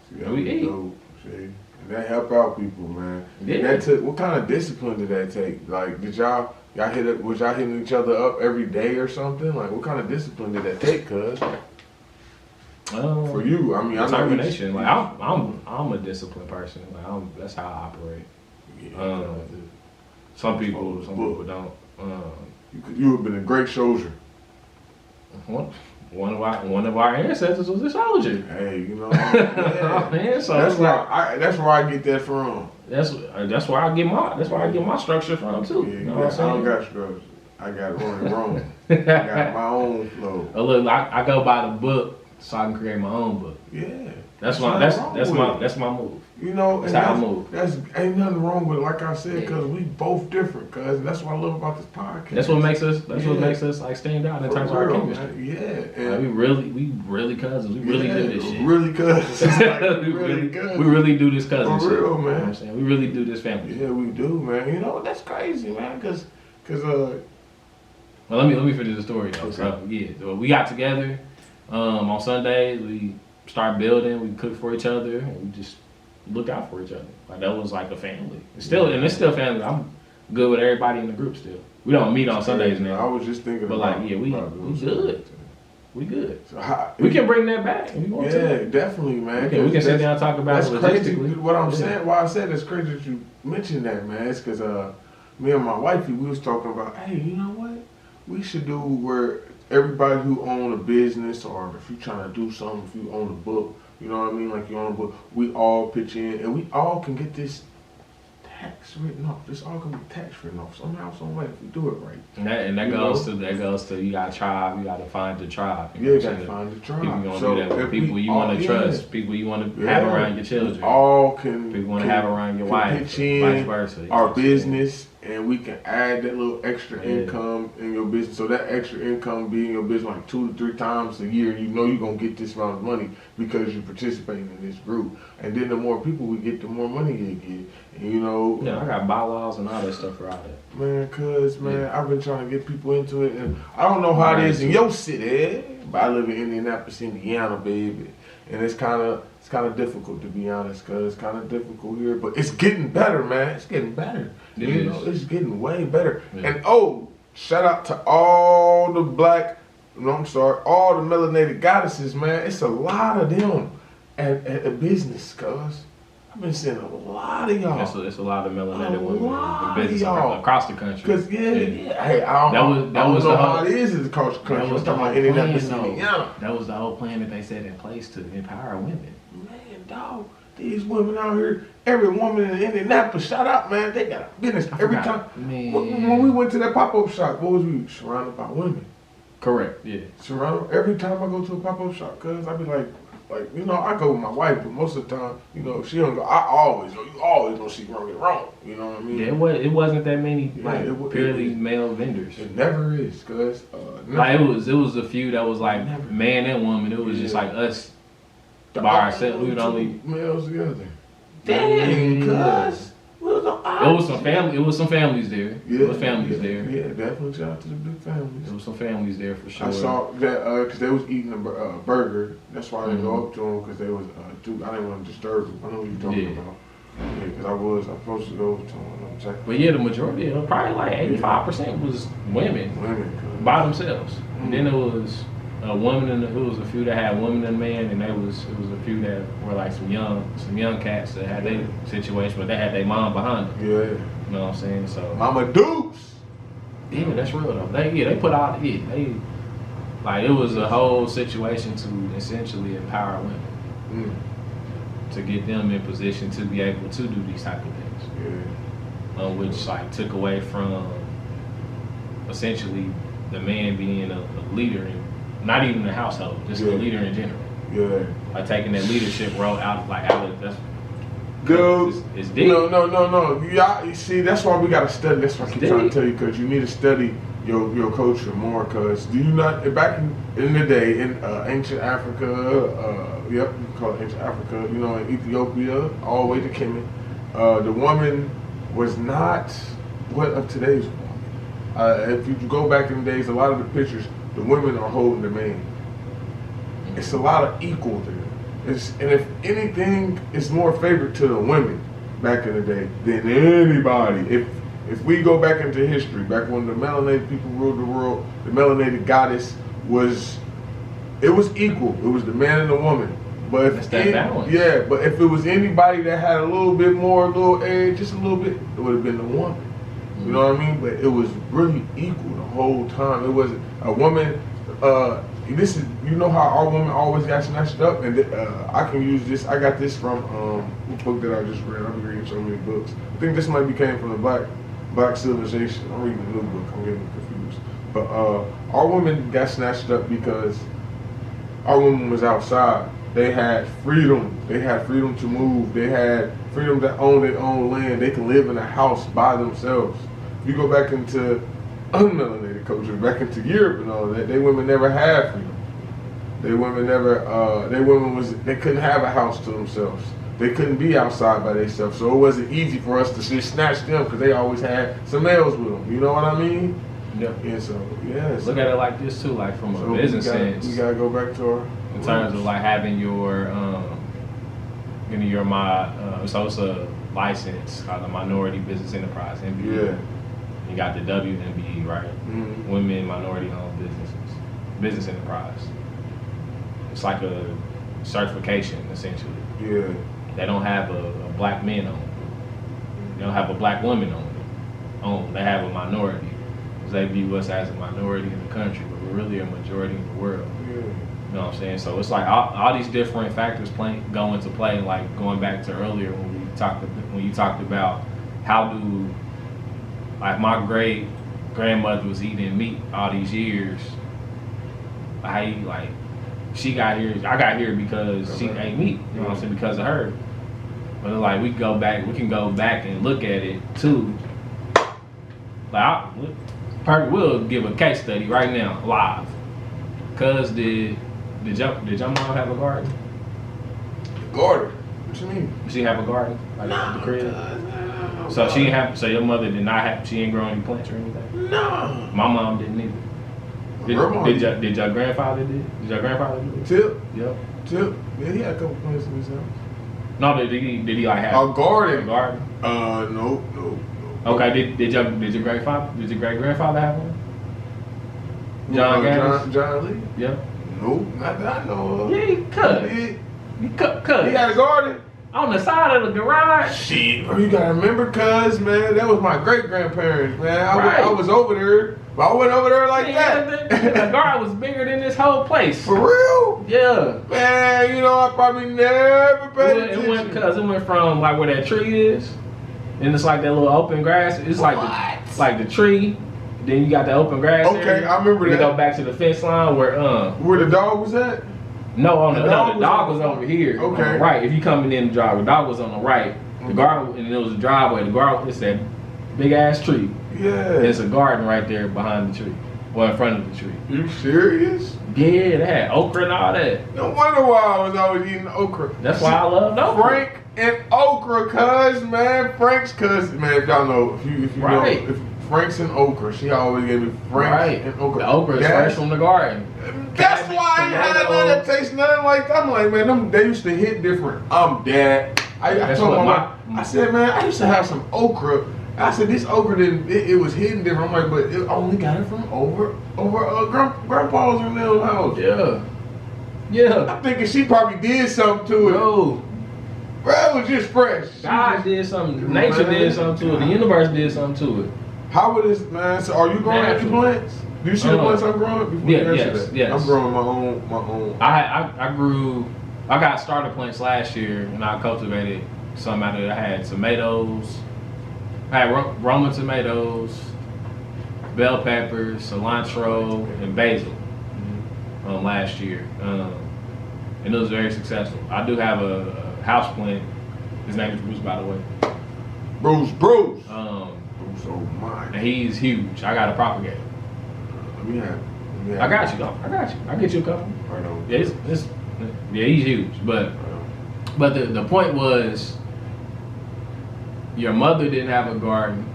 See, we eat. Dope. See, and that help out people, man. Yeah. What kind of discipline did that take? Like, was y'all hitting each other up every day or something? Like, what kind of discipline did that take, cuz? For you, I mean, determination. Like I'm a disciplined person. Like that's how I operate. Yeah, some people don't. You have been a great soldier. One of our ancestors was a soldier. Hey, you know, yeah. So that's where I get that from. That's where I get my structure from too. Yeah, you know what I'm saying? I don't got structure. I got wrong. I got my own flow. Look, I go by the book so I can create my own book. Yeah. That's my move. You know, that's how I move. Ain't nothing wrong with it, like I said, because we both different, cuz that's what I love about this podcast. That's what makes us like stand out in terms of our chemistry. Yeah. Like, we really cousins. We really do this shit. Really cousins. Like, we really do this cousin shit. For real, man. You know what I'm saying? We really do this family. Yeah, we do, man. You know, that's crazy, man, because well, let me finish the story though. Okay. So we got together on Sundays. We start building. We cook for each other, and we just look out for each other. Like that was like a family. It's still family. I'm good with everybody in the group still. We don't meet on Sundays now. I was just thinking, but like, yeah, we good. We good. So we can bring that back if you want to. Yeah, definitely, man. We can sit down and talk about it logistically. Crazy. What I'm saying, why I said it's crazy that you mentioned that, man. It's because me and my wifey, we was talking about, hey, you know what? We should do where everybody who own a business, or if you're trying to do something, if you own a book, you know what I mean? Like you own a book, we all pitch in and we all can get this tax written off. It's all gonna be tax written off somehow, some way if we do it right. And that goes to you got tribe. You got to find the tribe. You gotta find the tribe. People gonna do that with people you want to trust, people you want to have around your children. All can people want to have around your wife. Pitch in vice versa. Our business, and we can add that little extra income in your business. So that extra income being your business like 2 to 3 times a year, you know you're gonna get this amount of money because you're participating in this group. And then the more people we get, the more money you get. And you know, yeah, I got bylaws and all that stuff for all that. Man, I've been trying to get people into it, and I don't know how it is in your city, but I live in Indianapolis, Indiana, baby, and it's kind of difficult, to be honest, cause it's kind of difficult here, but it's getting better, man. It's getting better. You know, it's getting way better. Yeah. And shout out to all the all the melanated goddesses, man. It's a lot of them at business, cuz. I've been seeing a lot of y'all. It's a lot of melanated women in business across the country. Cause hey, I don't know how it is across the country. I'm talking about Indianapolis, Indiana. That was the whole plan that they set in place to empower women. Man, dog, these women out here, every woman in Indianapolis, shout out, man. They got a business every time. Man. When we went to that pop-up shop, what was we surrounded by women? Correct. Yeah. Surrounded every time I go to a pop-up shop, cause I be like, you know, I go with my wife, but most of the time, you know, she don't go. I always go. You always gonna see wrong get wrong. You know what I mean? Yeah, it wasn't that many purely male vendors. It never is, cause like it was a few that was like man and woman. It was just like us by ourselves. We would only males together. Dang, cuz. It was some families there. Yeah, it was families there. Yeah, definitely shout out to the big families. There was some families there for sure. I saw that because they was eating a burger. That's why I didn't go up to them because they was. I didn't want to disturb them. I know what you're talking about. Yeah, because I'm supposed to go to them. But yeah, the majority of them, probably like 85% was women by themselves. And then it was a woman and it was a few that had women and man, and it was a few that were like some young cats that had their situation, but they had their mom behind them. Yeah. You know what I'm saying? So Mama Dukes. Yeah, that's real though. They put out it was a whole situation to essentially empower women. To get them in position to be able to do these type of things. Yeah. Which like took away from essentially the man being a leader in not even the household, just a leader in general. Yeah. Like taking that leadership role out of that's dude. It's deep. No. You see, that's why we gotta study. That's why I keep trying to tell you, because you need to study your culture more. Because do you not back in the day in ancient Africa, you can call it ancient Africa. You know, in Ethiopia, all the way to Kemet, the woman was not what of today's woman. If you go back in the days, a lot of the pictures, the women are holding the man. It's a lot of equal there. And if anything, it's more favored to the women back in the day than anybody. If we go back into history, back when the melanated people ruled the world, the melanated goddess was equal. It was the man and the woman. But if but if it was anybody that had a little edge, just a little bit, it would have been the woman. You know what I mean? But it was really equal the whole time. It wasn't a woman. This is, you know how our women always got snatched up, and I can use this. I got this from a book that I just read. I've been reading so many books. I think this might be came from the Black civilization. I'm reading a new book. I'm getting confused. But our women got snatched up because our women was outside. They had freedom. They had freedom to move. They had freedom to own their own land. They can live in a house by themselves. If you go back into unmelanated culture, back into Europe and all that, they women never had freedom. They couldn't have a house to themselves. They couldn't be outside by themselves. So it wasn't easy for us to just snatch them because they always had some males with them. You know what I mean? Yeah. And so, look at it like this too, like from a business sense. We gotta go back to our in terms of like having your so it's a license called a minority business enterprise, MBE. Yeah. You got the WMBE, right? Mm-hmm. Women minority owned business enterprise. It's like a certification essentially. Yeah. They don't have a black man on it. They don't have a black woman on it. They have a minority. Because they view us as a minority in the country, but we're really a majority in the world. Yeah. You know what I'm saying? So it's like all these different factors go into play. Like going back to earlier when you talked about how do, like, my great grandmother was eating meat all these years. Like, she got here, I got here because she ate meat, you know what I'm saying, because of her. But like, we can go back and look at it too. Like, we'll give a case study right now, live. Cuz did your mom have a garden? Garden? What you mean? She have a garden? Like the crib? No. So she didn't have, so your mother did not have, she didn't grow any plants or anything? No. My mom didn't either. Did your grandfather do it? Tip? Yep. Tip? Yeah, he had a couple plants in his house. No, did he like have a garden? A garden? No. Okay, did your great grandfather have one? John Lee? Yep. Nope, not that I know of. Yeah, he cut. He had a garden? On the side of the garage. Shit, bro, you gotta remember, cuz, man, that was my great grandparents, man. I was over there, but I wasn't over there like that. The garden was bigger than this whole place. For real? Yeah. Man, you know, I probably never paid attention. It went from like where that tree is, and it's like that little open grass. It's like the tree. Then you got the open grass. Okay, area. I remember that. You go back to the fence line where the dog was at? No, the dog was over here. Okay. On the right. If you coming in the driveway, the dog was on the right. The garden, and it was a driveway. The garden, it's that big ass tree. Yeah. There's a garden right there behind the tree. Well, in front of the tree. You serious? Yeah, they had okra and all that. No wonder why I was always eating okra. That's why I love okra. Frank and okra, cuz, man. Frank's cousin, man. If y'all know, if you right. know, if Frank's and okra, she always gave me Frank's and okra. The okra is fresh from the garden. That's why I had none that tastes nothing like that. I'm like, man, they used to hit different. I'm dead. I told my mom, I said, man, I used to have some okra. I said, this okra it was hidden different. I'm like, but it only got it from over grandpa's in their house. Yeah. I'm thinking she probably did something to it. No. Bro, it was just fresh. God did something. Nature did something to it. The universe did something to it. How would this, man? So are you growing any plants? Do you see the plants I'm growing? Yes. I'm growing my own. I got starter plants last year, and I cultivated some out of it. I had tomatoes. I had Roma tomatoes, bell peppers, cilantro, and basil last year. And it was very successful. I do have a house plant. His name is Bruce, by the way. Bruce. Bruce, oh my. and he's huge. I got a propagator. Let me have. I got you. I'll get you a couple. I know. Yeah, he's huge. But the point was, your mother didn't have a garden,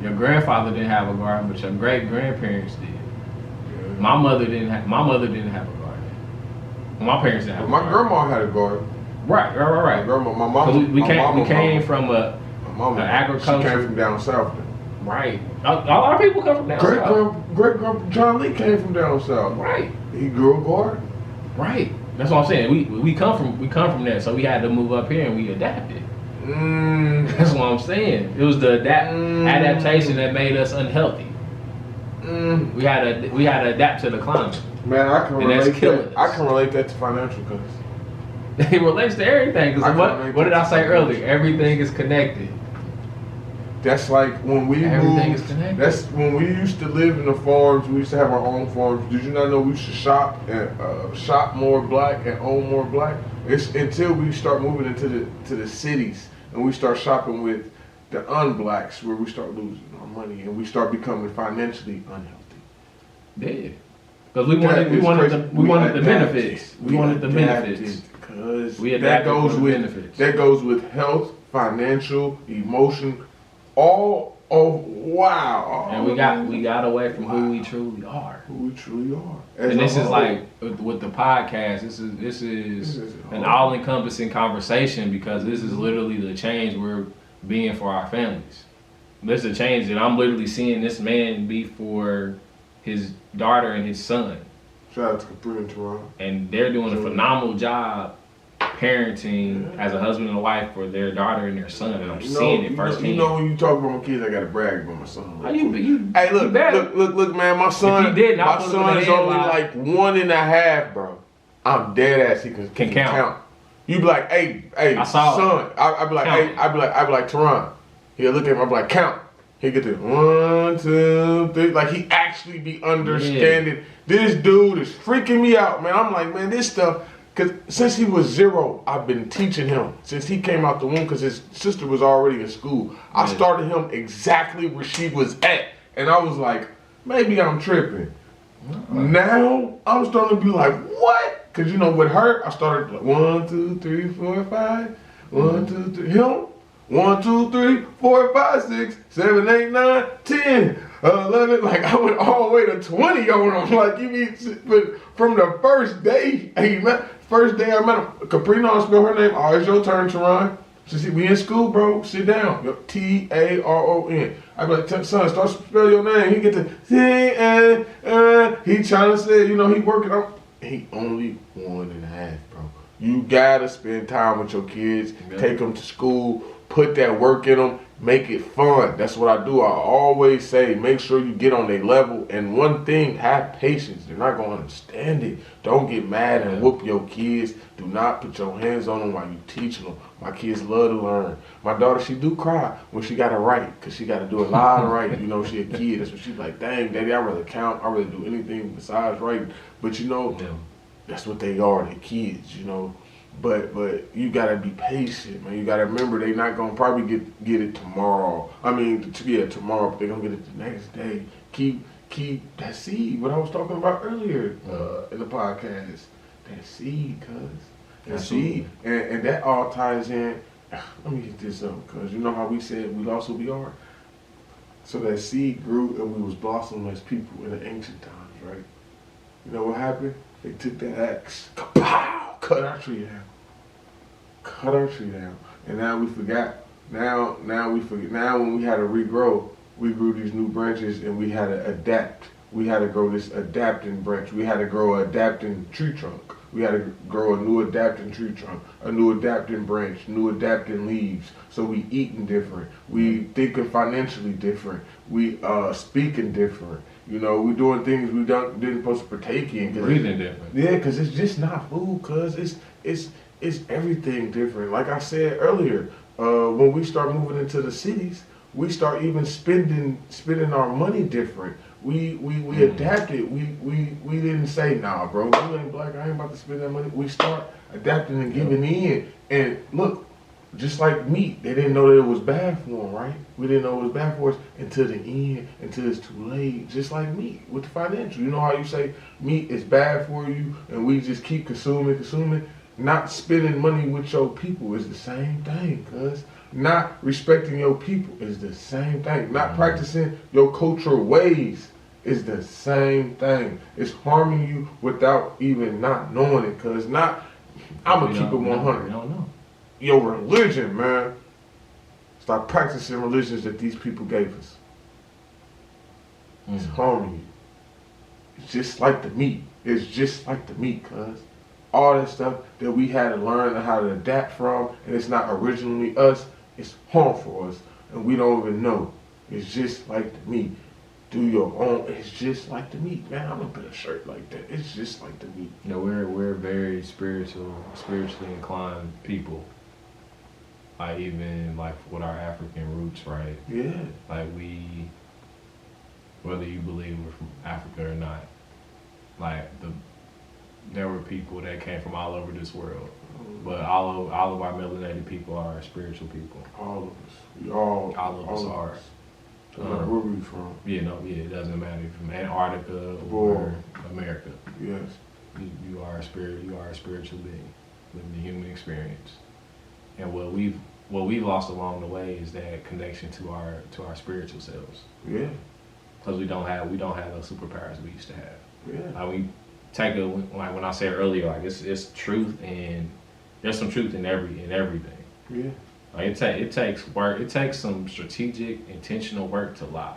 your grandfather didn't have a garden, but your great grandparents did. Yeah. My mother didn't have a garden. My parents didn't have a garden. My grandma had a garden. Right. My grandma, my mom. We came from an agriculture. She came from down south. Right. A lot of people come from down south. Great grandpa John Lee came from down south. Right. He grew a garden. Right. That's what I'm saying. We come from there, so we had to move up here and we adapted. That's what I'm saying. It was the adaptation that made us unhealthy. We had to adapt to the climate. Man, I can relate that. I can relate that to financial cuts. It relates to everything. Because what did I say earlier? Everything is connected. That's like when we Everything moved. Is connected. That's when we used to live in the farms. We used to have our own farms. Did you not know we used to shop and shop more black and own more black? It's until we start moving into the cities and we start shopping with the unblacks where we start losing our money and we start becoming financially unhealthy. Yeah. Because we wanted the benefits. We wanted the benefits. Because that goes with health, financial, emotion, all of wow. And we got away from who we truly are. Who we truly are. And this is like with the podcast. This is an all-encompassing conversation because this is literally the change we're being for our families. This is a change that I'm literally seeing this man be for his daughter and his son. Shout out to Capri and Taron. And they're doing a phenomenal job parenting as a husband and a wife for their daughter and their son, and I'm seeing it firsthand. You know, when you talk about my kids, I gotta brag about my son. Hey, look, man, my son. My son is only like 1.5, bro. I'm dead ass. He can count. You be like, hey, I saw son. I be like, hey, I be like, Taron. He'll look at me, I'm like, count. He get the 1, 2, 3. Like he actually be understanding. This dude is freaking me out, man. I'm like, man, this stuff. Cause since he was 0, I've been teaching him. Since he came out the womb, cause his sister was already in school. I started him exactly where she was at. And I was like, maybe I'm tripping. Now I'm starting to be like, what? Cause you know, with her, I started like 1, 2, 3, 4, 5. 1, 2, 3. Him. 1, 2, 3, 4, 5, 6, 7, 8, 9, 10, 11. Like I went all the way to 20 on him. Like you mean, but from the first day I met him, Caprino, I spell her name. Oh, it's your turn, Taron. She said, we in school, bro. Sit down. Taron. I be like, son, start spell your name. He get the he trying to say, you know, he working on. He only 1.5, bro. You gotta spend time with your kids. Take them to school. Put that work in them, make it fun. That's what I do. I always say, make sure you get on their level. And one thing, have patience. They're not going to understand it. Don't get mad and whoop your kids. Do not put your hands on them while you teaching them. My kids love to learn. My daughter, she do cry when she got to write because she got to do a lot of writing. You know, she a kid. That's what she's like, dang, daddy, I'd rather count. I'd rather do anything besides writing. But you know, that's what they are. They're kids, you know. But you gotta be patient, man. You gotta remember they not gonna probably get it tomorrow. I mean, tomorrow, but they gonna get it the next day. Keep that seed. What I was talking about earlier in the podcast. That seed, that seed, and that all ties in. Let me get this up, cause you know how we said we lost who we are. So that seed grew and we was blossoming as people in the ancient times, right? You know what happened? They took that axe, kapow! Cut our tree down. And now we forgot. Now we forget. Now when we had to regrow, we grew these new branches and we had to adapt. We had to grow this adapting branch. We had to grow an adapting tree trunk. We had to grow a new adapting tree trunk, a new adapting branch, new adapting leaves. So we eating different. We thinking financially different. We speaking different. You know, we doing things we didn't supposed to partake in. Breathing different. Yeah, because it's just not food, cuz it's everything different. Like I said earlier, when we start moving into the cities, we start even spending our money different. We adapted. We didn't say, nah, bro, you ain't black, I ain't about to spend that money. We start adapting and giving in. And look, just like meat, they didn't know that it was bad for them, right? We didn't know it was bad for us until the end, until it's too late. Just like meat with the financial. You know how you say meat is bad for you and we just keep consuming? Not spending money with your people is the same thing, cuz. Not respecting your people is the same thing. Not practicing your cultural ways is the same thing. It's harming you without even not knowing it, cuz. I'm going to keep it 100. We don't know. Your religion, man. Stop practicing religions that these people gave us. It's harming you. It's just like the meat. It's just like the meat, cuz. All that stuff that we had to learn how to adapt from, and it's not originally us, it's harmful for us, and we don't even know. It's just like the meat. Do your own. It's just like the meat, man. I'm gonna put a shirt like that. It's just like the meat. You know, we're very spiritually inclined people. Like even like with our African roots, right? Yeah. Like whether you believe we're from Africa or not, like there were people that came from all over this world, but all of our melanated people are spiritual people. All of us. All of us are. No matter where we from. It doesn't matter if you're from Antarctica or America. Yes. You are a spirit. You are a spiritual being living the human experience. And what we've lost along the way is that connection to our spiritual selves. Yeah. Because we don't have those superpowers we used to have. Yeah. Like we take like when I said earlier, like it's truth, and there's some truth in everything. Yeah. Like it takes work. It takes some strategic, intentional work to lie.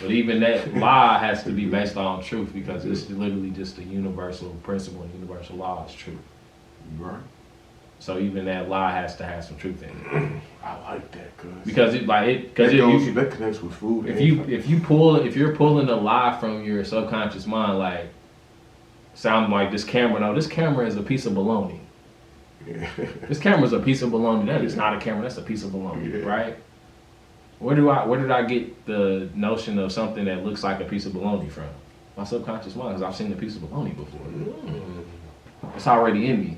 But even that lie has to be based on truth, because it's literally just a universal principle and universal law is truth. Right. So even that lie has to have some truth in it. I like that, because that connects with food. If you're pulling a lie from your subconscious mind, like sound like this camera. No, this camera is a piece of baloney. Yeah. This camera is a piece of baloney. That is not a camera. That's a piece of baloney, right? Where did I get the notion of something that looks like a piece of bologna from? My subconscious mind, because I've seen a piece of bologna before. It's already in me.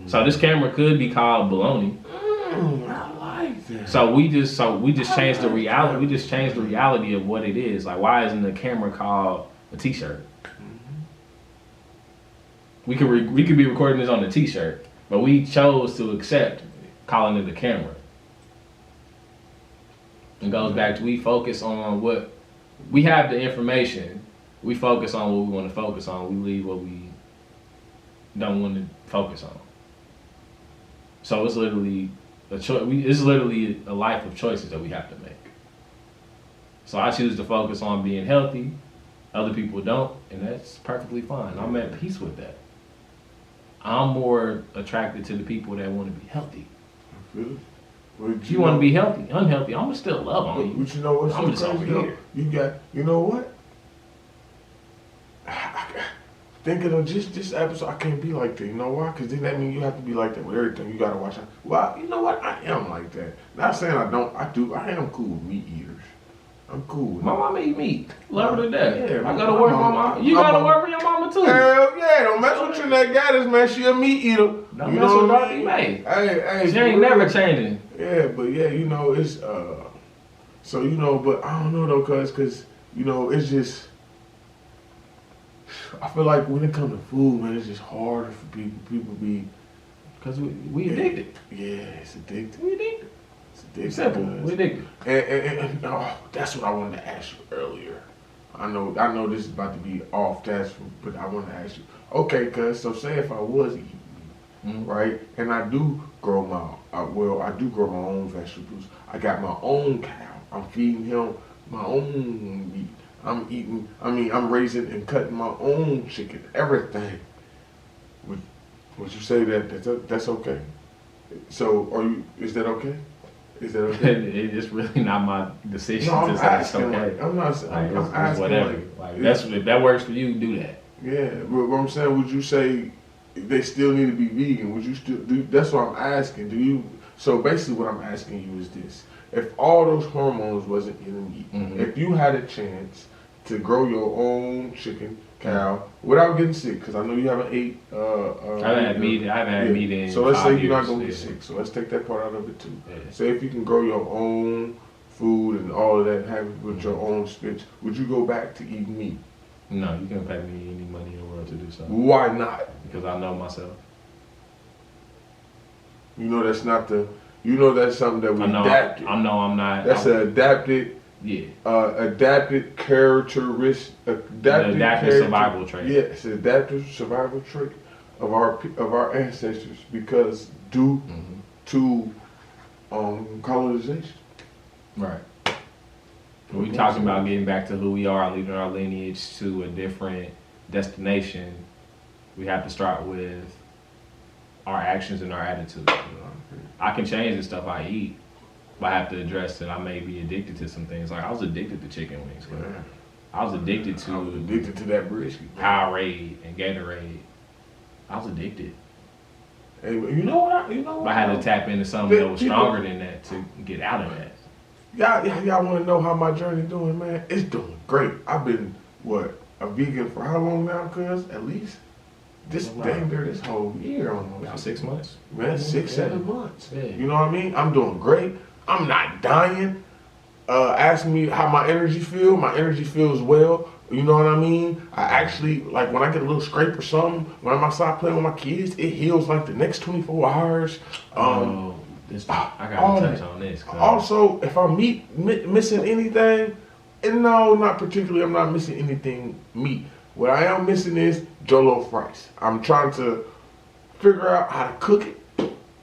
So this camera could be called bologna. I like that. So we just changed the reality. We just changed the reality of what it is. Like, why isn't the camera called a T-shirt? We could be recording this on a T-shirt, but we chose to accept calling it a camera. It goes back to we focus on what we have the information. We focus on what we want to focus on. We leave what we don't want to focus on. So it's literally a choice. It's literally a life of choices that we have to make. So I choose to focus on being healthy. Other people don't, and that's perfectly fine. I'm at peace with that. I'm more attracted to the people that want to be healthy. If you want to be healthy, unhealthy, I'm gonna still love on you. But you know what's I'm just over here. You know what? Thinking of just this episode, I can't be like that. You know why? Because then that means you have to be like that with everything. You gotta watch out. Well, you know what? I am like that. Not saying I don't. I do. I am cool with meat eaters. I'm cool with My mama eat meat. Love her to death. Yeah, I gotta work for my mama. You gotta work for your mama too. Hell yeah, don't mess with Trinidad Gaddis, man. She a meat eater. Don't mess with Dorothy May. Hey, she ain't never changing. Yeah, but yeah, you know, it's so you know, but I don't know though, cause you know, it's just I feel like when it comes to food, man, it's just harder for people. People be Cause we addicted. Yeah, it's addicted. We addicted. It's addicted. Simple. We addicted. And that's what I wanted to ask you earlier. I know this is about to be off task, but I want to ask you. Okay, cuz so say if I was eating meat, right, and I do grow I do grow my own vegetables. I got my own cow. I'm feeding him my own meat. I'm raising and cutting my own chicken. Everything. Would you say that's okay? So is that okay? Is that okay? It's really not my decision No, to say it's okay. I'm asking. Whatever. If that works for you, do that. Yeah, but what I'm saying, would you say they still need to be vegan? Would you still do? That's what I'm asking. Do you? So basically, what I'm asking you is this: if all those hormones wasn't in the meat, if you had a chance to grow your own chicken, cow, without getting sick, because I know you haven't ate. I haven't had meat in. So let's say you're not 5 gonna years. get sick. So let's take that part out of it too. Yeah. Say if you can grow your own food and all of that, have it with your own spits, would you go back to eating meat? No, you can't pay me any money in the world to do so. Why not? Because I know myself. You know that's not the. You know that's something that we adapted. I know I'm not. That's an adapted. Yeah. Adapted characteristic. Adapted survival trait. Yeah, it's an adaptive survival trait of our ancestors because due to colonization. Right. When we talking about getting back to who we are, leading our lineage to a different destination, we have to start with our actions and our attitude. I can change the stuff I eat, but I have to address that I may be addicted to some things. Like I was addicted to chicken wings. Man. I was addicted to that brisket. Powerade and Gatorade. I was addicted. Hey, you know what? But I had to tap into something that was stronger than that to get out of that. Y'all want to know how my journey doing, man? It's doing great. I've been a vegan for how long now? Cause at least this whole year almost. About 6 months. Man, 6-7 months. Yeah. You know what I mean? I'm doing great. I'm not dying. Ask me how my energy feel. My energy feels well. You know what I mean? I actually, like when I get a little scrape or something, when I'm outside playing with my kids, it heals like the next 24 hours. I gotta touch on this. Also, if I'm missing anything, and no, not particularly, I'm not missing anything meat. What I am missing is jollof rice. I'm trying to figure out how to cook it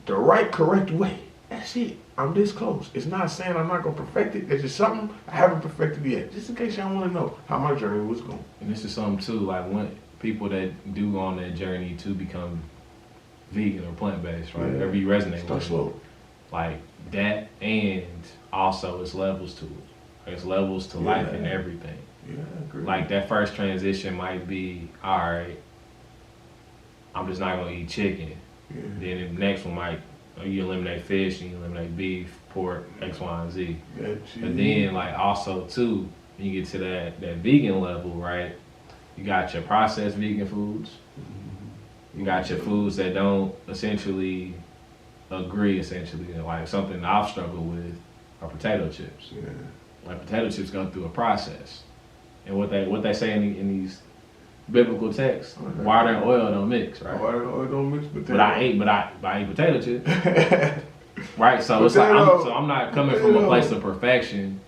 the right, correct way. That's it. I'm this close. It's not saying I'm not going to perfect it. It's just something I haven't perfected yet. Just in case y'all want to know how my journey was going. And this is something too, like when people that do go on that journey to become vegan or plant-based, right? Whatever you resonate with. Slow. Like that, and also it's levels to it. There's levels to life and everything. Yeah, I agree. Like that first transition might be, all right, I'm just not gonna eat chicken. Yeah. Then the next one might, You eliminate fish and you eliminate beef, pork, X, Y, and Z. Yeah, But then like also too, when you get to that vegan level, right? You got your processed vegan foods. You got your foods that don't essentially agree, like something I've struggled with are potato chips. Yeah. Like potato chips go through a process. And what they say in these biblical texts, water and oil don't mix, right? Water and oil don't mix potato. But I ate potato chips. Right? So it's like I'm not coming from a place of perfection.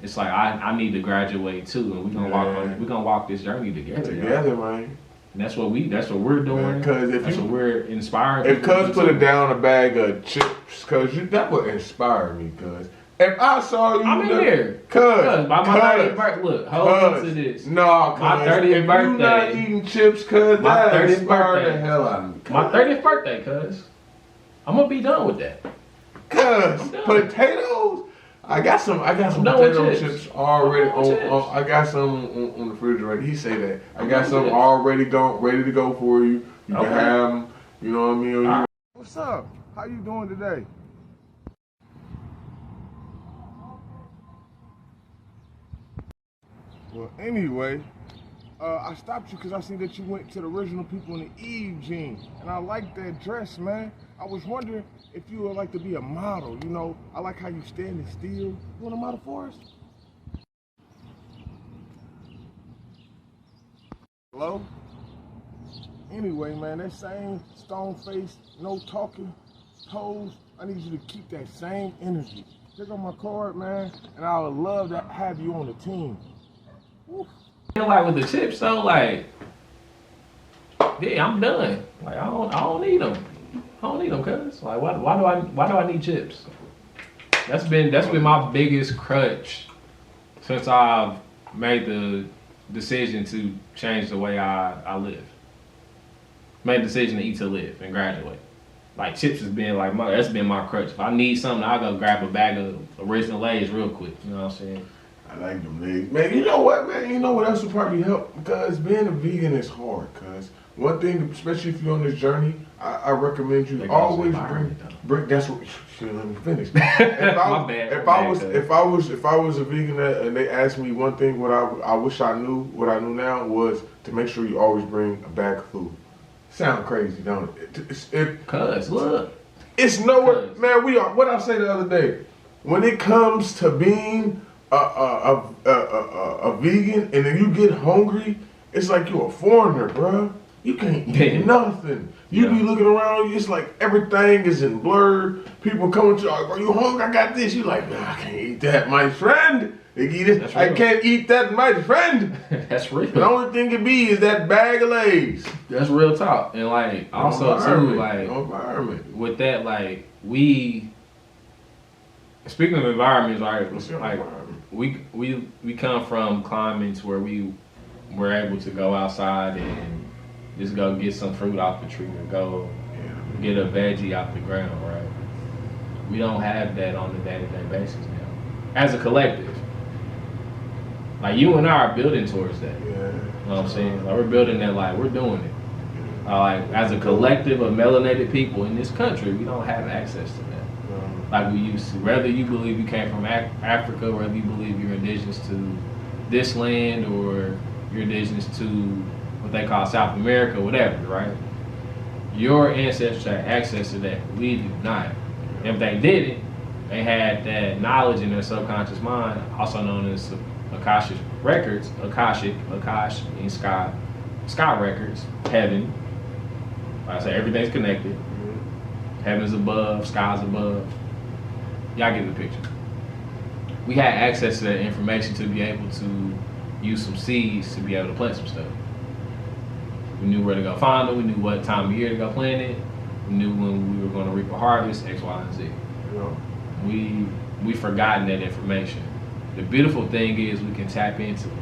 It's like I need to graduate too, and we're gonna walk this journey together. Man. And that's what we're doing. That's what we're inspiring. If Cuz put it down a bag of chips, Cuz that would inspire me, Cuz. If I saw you, I'm in there. Cuz, by my 30th birthday, look, hold on to this. No, my 30th birthday. You not eating chips, Cuz, my that 30th inspired birthday. the hell out of me. My 30th birthday, Cuz. I'm gonna be done with that. Cuz potatoes. I got some potato chips already on. I got some on the refrigerator. He say that. I got some already ready to go for you. You can have them. You know what I mean? Right. What's up? How you doing today? Well, anyway, I stopped you because I seen that you went to the original people in the Eve jean, and I like that dress, man. I was wondering if you would like to be a model. You know, I like how you standing still. You want a model for us? Hello? Anyway, man, that same stone face, no talking pose, I need you to keep that same energy. Check out my card, man, and I would love to have you on the team. Woo. Like with the chips, though, like, yeah, I'm done. Like I don't need them. I don't need them, cuz. Like, why do I need chips? That's been my biggest crutch since I've made the decision to change the way I live. Made the decision to eat to live and graduate. Like chips has been like that's been my crutch. If I need something, I'll go grab a bag of original Lay's real quick. You know what I'm saying? I like them Lay's. Man, you know what, man? You know what else would probably help? Because being a vegan is hard, cuz. One thing, especially if you're on this journey, I recommend you always bring. That's what. Shit, let me finish. If I was a vegan and they asked me one thing, what I wish I knew, what I knew now was to make sure you always bring a bag of food. Sound crazy, don't it? Cuz look, it's nowhere, man. What I say the other day, when it comes to being a vegan and then you get hungry, it's like you're a foreigner, bro. You can't eat nothing. You be looking around, it's like everything is in blur. People coming to you, like, bro, you hungry? I got this. You like, nah, I can't eat that, my friend. I can't eat that, my friend. That's real. The only thing it be is that bag of Lay's. That's real talk. And like also too, like environment. With that, like speaking of environments, right? Like we come from climates where we were able to go outside and just go get some fruit off the tree or go get a veggie off the ground, right? We don't have that on a day-to-day basis now. As a collective. Like you and I are building towards that. Yeah. You know what I'm saying? Like we're building that, like we're doing it. Like as a collective of melanated people in this country, we don't have access to that. Like we used to. Whether you believe you came from Africa, whether you believe you're indigenous to this land or you're indigenous to what they call South America, whatever, right? Your ancestors had access to that. We do not. If they didn't, they had that knowledge in their subconscious mind, also known as Akashic records. Akash means sky records, heaven. Like I say, everything's connected. Heaven's above, sky's above. Y'all get the picture. We had access to that information to be able to use some seeds to be able to plant some stuff. We knew where to go find them. We knew what time of year to go plant it. We knew when we were going to reap a harvest, X, Y, and Z. Yeah. We forgotten that information. The beautiful thing is we can tap into it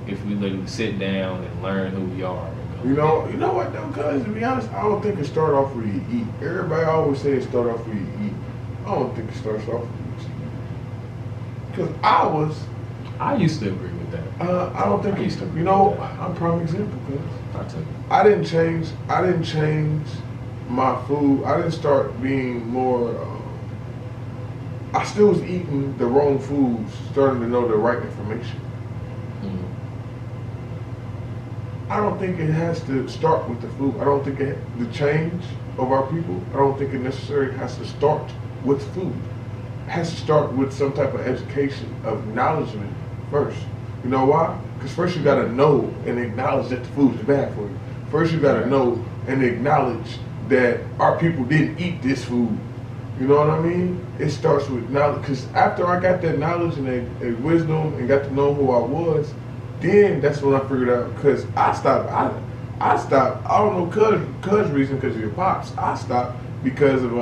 if we literally sit down and learn who we are. You know what though, cuz to be honest, I don't think it start off where you eat. Everybody always say it start off where you eat. I don't think it starts off where you eat. Because I used to agree with that. I don't think it's, I'm a prime example, cuz I didn't change my food, I didn't start being more. I still was eating the wrong foods, starting to know the right information. I don't think it has to start with the food. I don't think the change of our people, I don't think it necessarily has to start with food. It has to start with some type of education, of acknowledgement first. You know why? Because first you gotta know and acknowledge that the food is bad for you. First you gotta know and acknowledge that our people didn't eat this food. You know what I mean? It starts with knowledge. Because after I got that knowledge and wisdom and got to know who I was, then that's when I figured out. Because I stopped. I stopped. I don't know cuz reason because of your pops. I stopped because of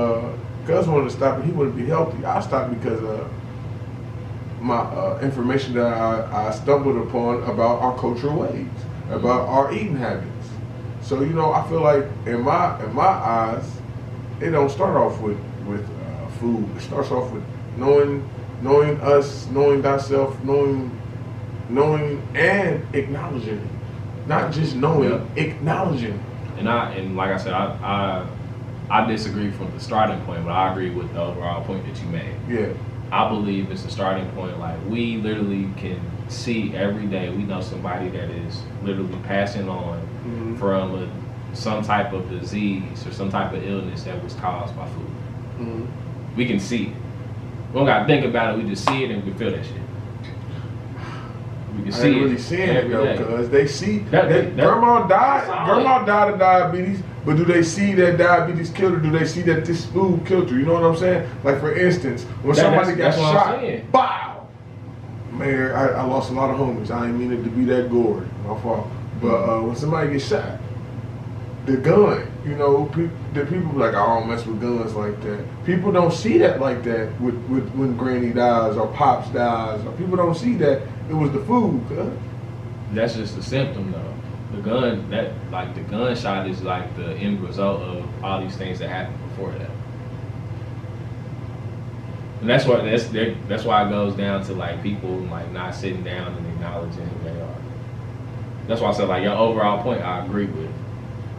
cuz wanted to stop and he wanted to be healthy. I stopped because of my information that I stumbled upon about our cultural ways, about our eating habits. So you know, I feel like in my eyes, it don't start off with food. It starts off with knowing us, knowing thyself, knowing and acknowledging it. Not just knowing, acknowledging. And like I said, I disagree from the starting point, but I agree with the overall point that you made. Yeah. I believe it's a starting point. Like, we literally can see every day, we know somebody that is literally passing on from some type of disease or some type of illness that was caused by food. We can see it. We don't gotta think about it, we just see it and we feel that shit. We can see I ain't really it seeing it though, day. because they see grandma died of diabetes, but do they see that diabetes killed her? Do they see that this food killed her? You know what I'm saying? Like for instance, when somebody got shot, bow! Man, I lost a lot of homies. I ain't mean it to be that gory, my fault. But when somebody gets shot, the gun, you know, the people be like, I don't mess with guns like that. People don't see that like that with when granny dies or pops dies. Or people don't see that it was the food. That's just a symptom though. The gunshot is like the end result of all these things that happened before that. And that's why it goes down to like people like not sitting down and acknowledging who they are. That's why I said like your overall point I agree with.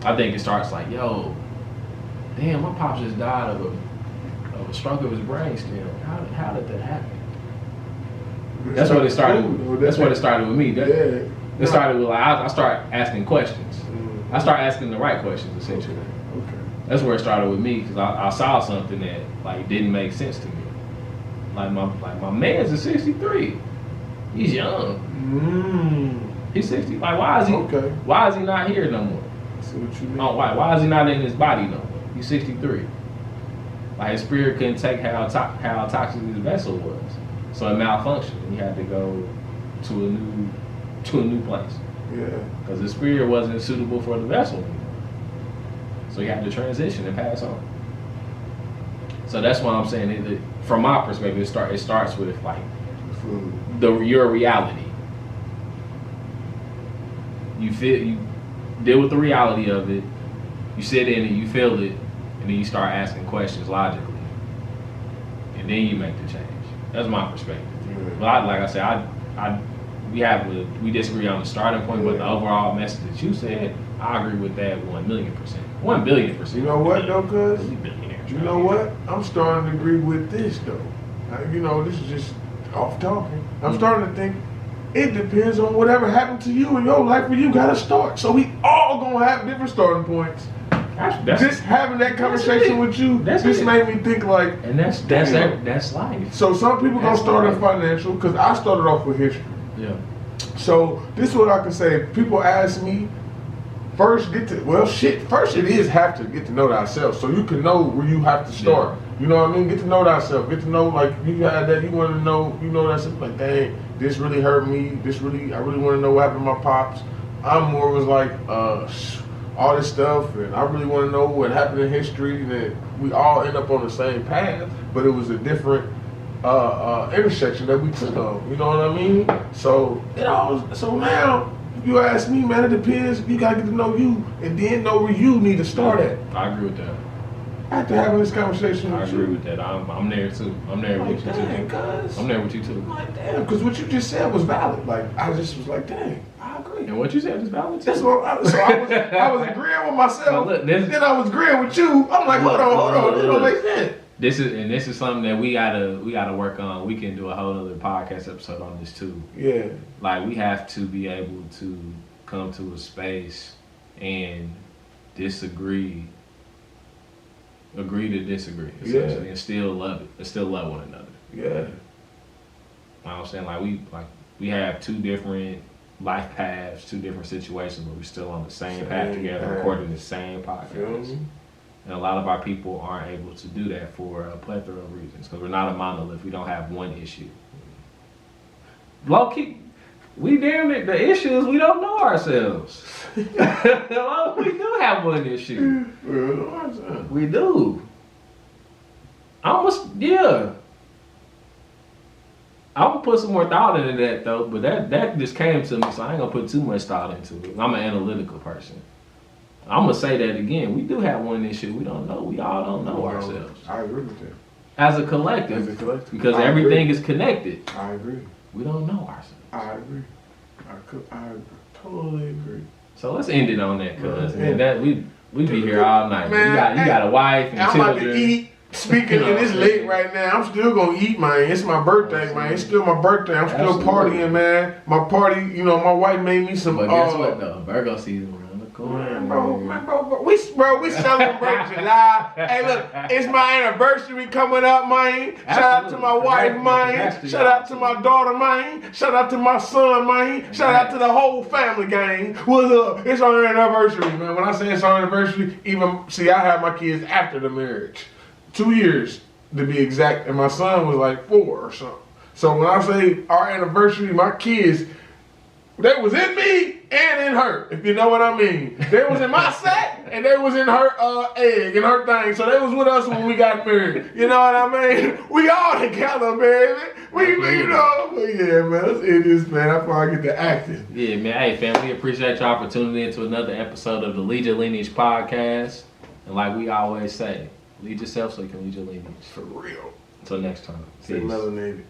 I think it starts like, yo, damn, my pops just died of a stroke of his brain stem. How did that happen? That's what it started. That's what it started with me. It started with like I start asking questions. I start asking the right questions essentially. Okay. That's where it started with me because I saw something that like didn't make sense to me. Like my man's a 63. He's young. He's 60. Like why is he not here no more? See what you mean? Oh, why is he not in his body no more? He's 63. Like his spirit couldn't take how toxic his vessel was. So it malfunctioned. He had to go to a new place. Yeah. Because his spirit wasn't suitable for the vessel anymore. So he had to transition and pass on. So that's why I'm saying from my perspective, it starts with like your reality. You deal with the reality of it. You sit in it, you feel it, and then you start asking questions logically, and then you make the change. That's my perspective. But like I said, we disagree on the starting point, but the overall message that you said, I agree with that 1,000,000%, 1,000,000,000%. You know what though, cuz? You know what? I'm starting to agree with this though. You know, this is just off talking. I'm starting to think it depends on whatever happened to you in your life where you gotta start. So we all gonna have different starting points. Just having that conversation with you just made me think like, and that's life. So some people gonna start in financial because I started off with history. Yeah. So this is what I can say. People ask me, first it is have to get to know thyself so you can know where you have to start. Yeah. You know what I mean? Get to know thyself. Get to know like you had that. You want to know. You know that's like, dang, this really hurt me. I really want to know what happened to my pops. I'm more was like all this stuff, and I really want to know what happened in history. That we all end up on the same path, but it was a different intersection that we took on. You know what I mean? So now. You ask me, man, it depends. You gotta get to know you and then know where you need to start at. I agree with that. After having this conversation with you. I agree with that. I'm there too. I'm there with you too. I'm there with you too. Like, damn, because what you just said was valid. Like, I just was like, dang, I agree. And what you said is valid. That's what I was agreeing with myself. Look, then I was agreeing with you. I'm like, hold on. This don't make sense. This is something that we gotta work on. We can do a whole other podcast episode on this too. Yeah. Like we have to be able to come to a space and agree to disagree, essentially, and still love it, and still love one another. Yeah. You know what I'm saying? We have two different life paths, two different situations, but we're still on the same path together, recording the same podcast. And a lot of our people aren't able to do that for a plethora of reasons, because we're not a monolith. We don't have one issue. Low key, we damn it. The issue is we don't know ourselves. We do have one issue. We do. I'm gonna put some more thought into that though, but that just came to me, so I ain't gonna put too much thought into it. I'm an analytical person. I'm gonna say that again. We do have one issue. We don't know. We all don't know ourselves. I agree with that. As a collective. Because everything is connected. I agree. We don't know ourselves. I agree. I totally agree. So let's end it on that, cuz. We be here all night. Man, you got a wife and children. I'm about to eat. Speaking and it's late right now. I'm still gonna eat, man. It's my birthday, man. It's still my birthday. I'm still partying, man. My party, my wife made me some. But guess what though? Virgo season around the corner. Bro, we celebrate July. Hey, look, it's my anniversary coming up, man. Shout out to my wife, man. Shout out to my daughter, man. Shout out to my son, man. Shout out to the whole family gang. What's up? It's our anniversary, man. When I say it's our anniversary, I had my kids after the marriage. 2 years to be exact, and my son was like 4 or something. So when I say our anniversary, my kids, they was in me and in her, if you know what I mean. They was in my sack and they was in her egg and her thing. So they was with us when we got married. You know what I mean? We all together, baby. But yeah, man, let's end this, man. That's why I get to acting. Yeah, man. Hey, fam, we appreciate your opportunity into another episode of the Lead Your Lineage podcast. And like we always say, lead yourself so you can lead your lineage. For real. Until next time. Stay melanated.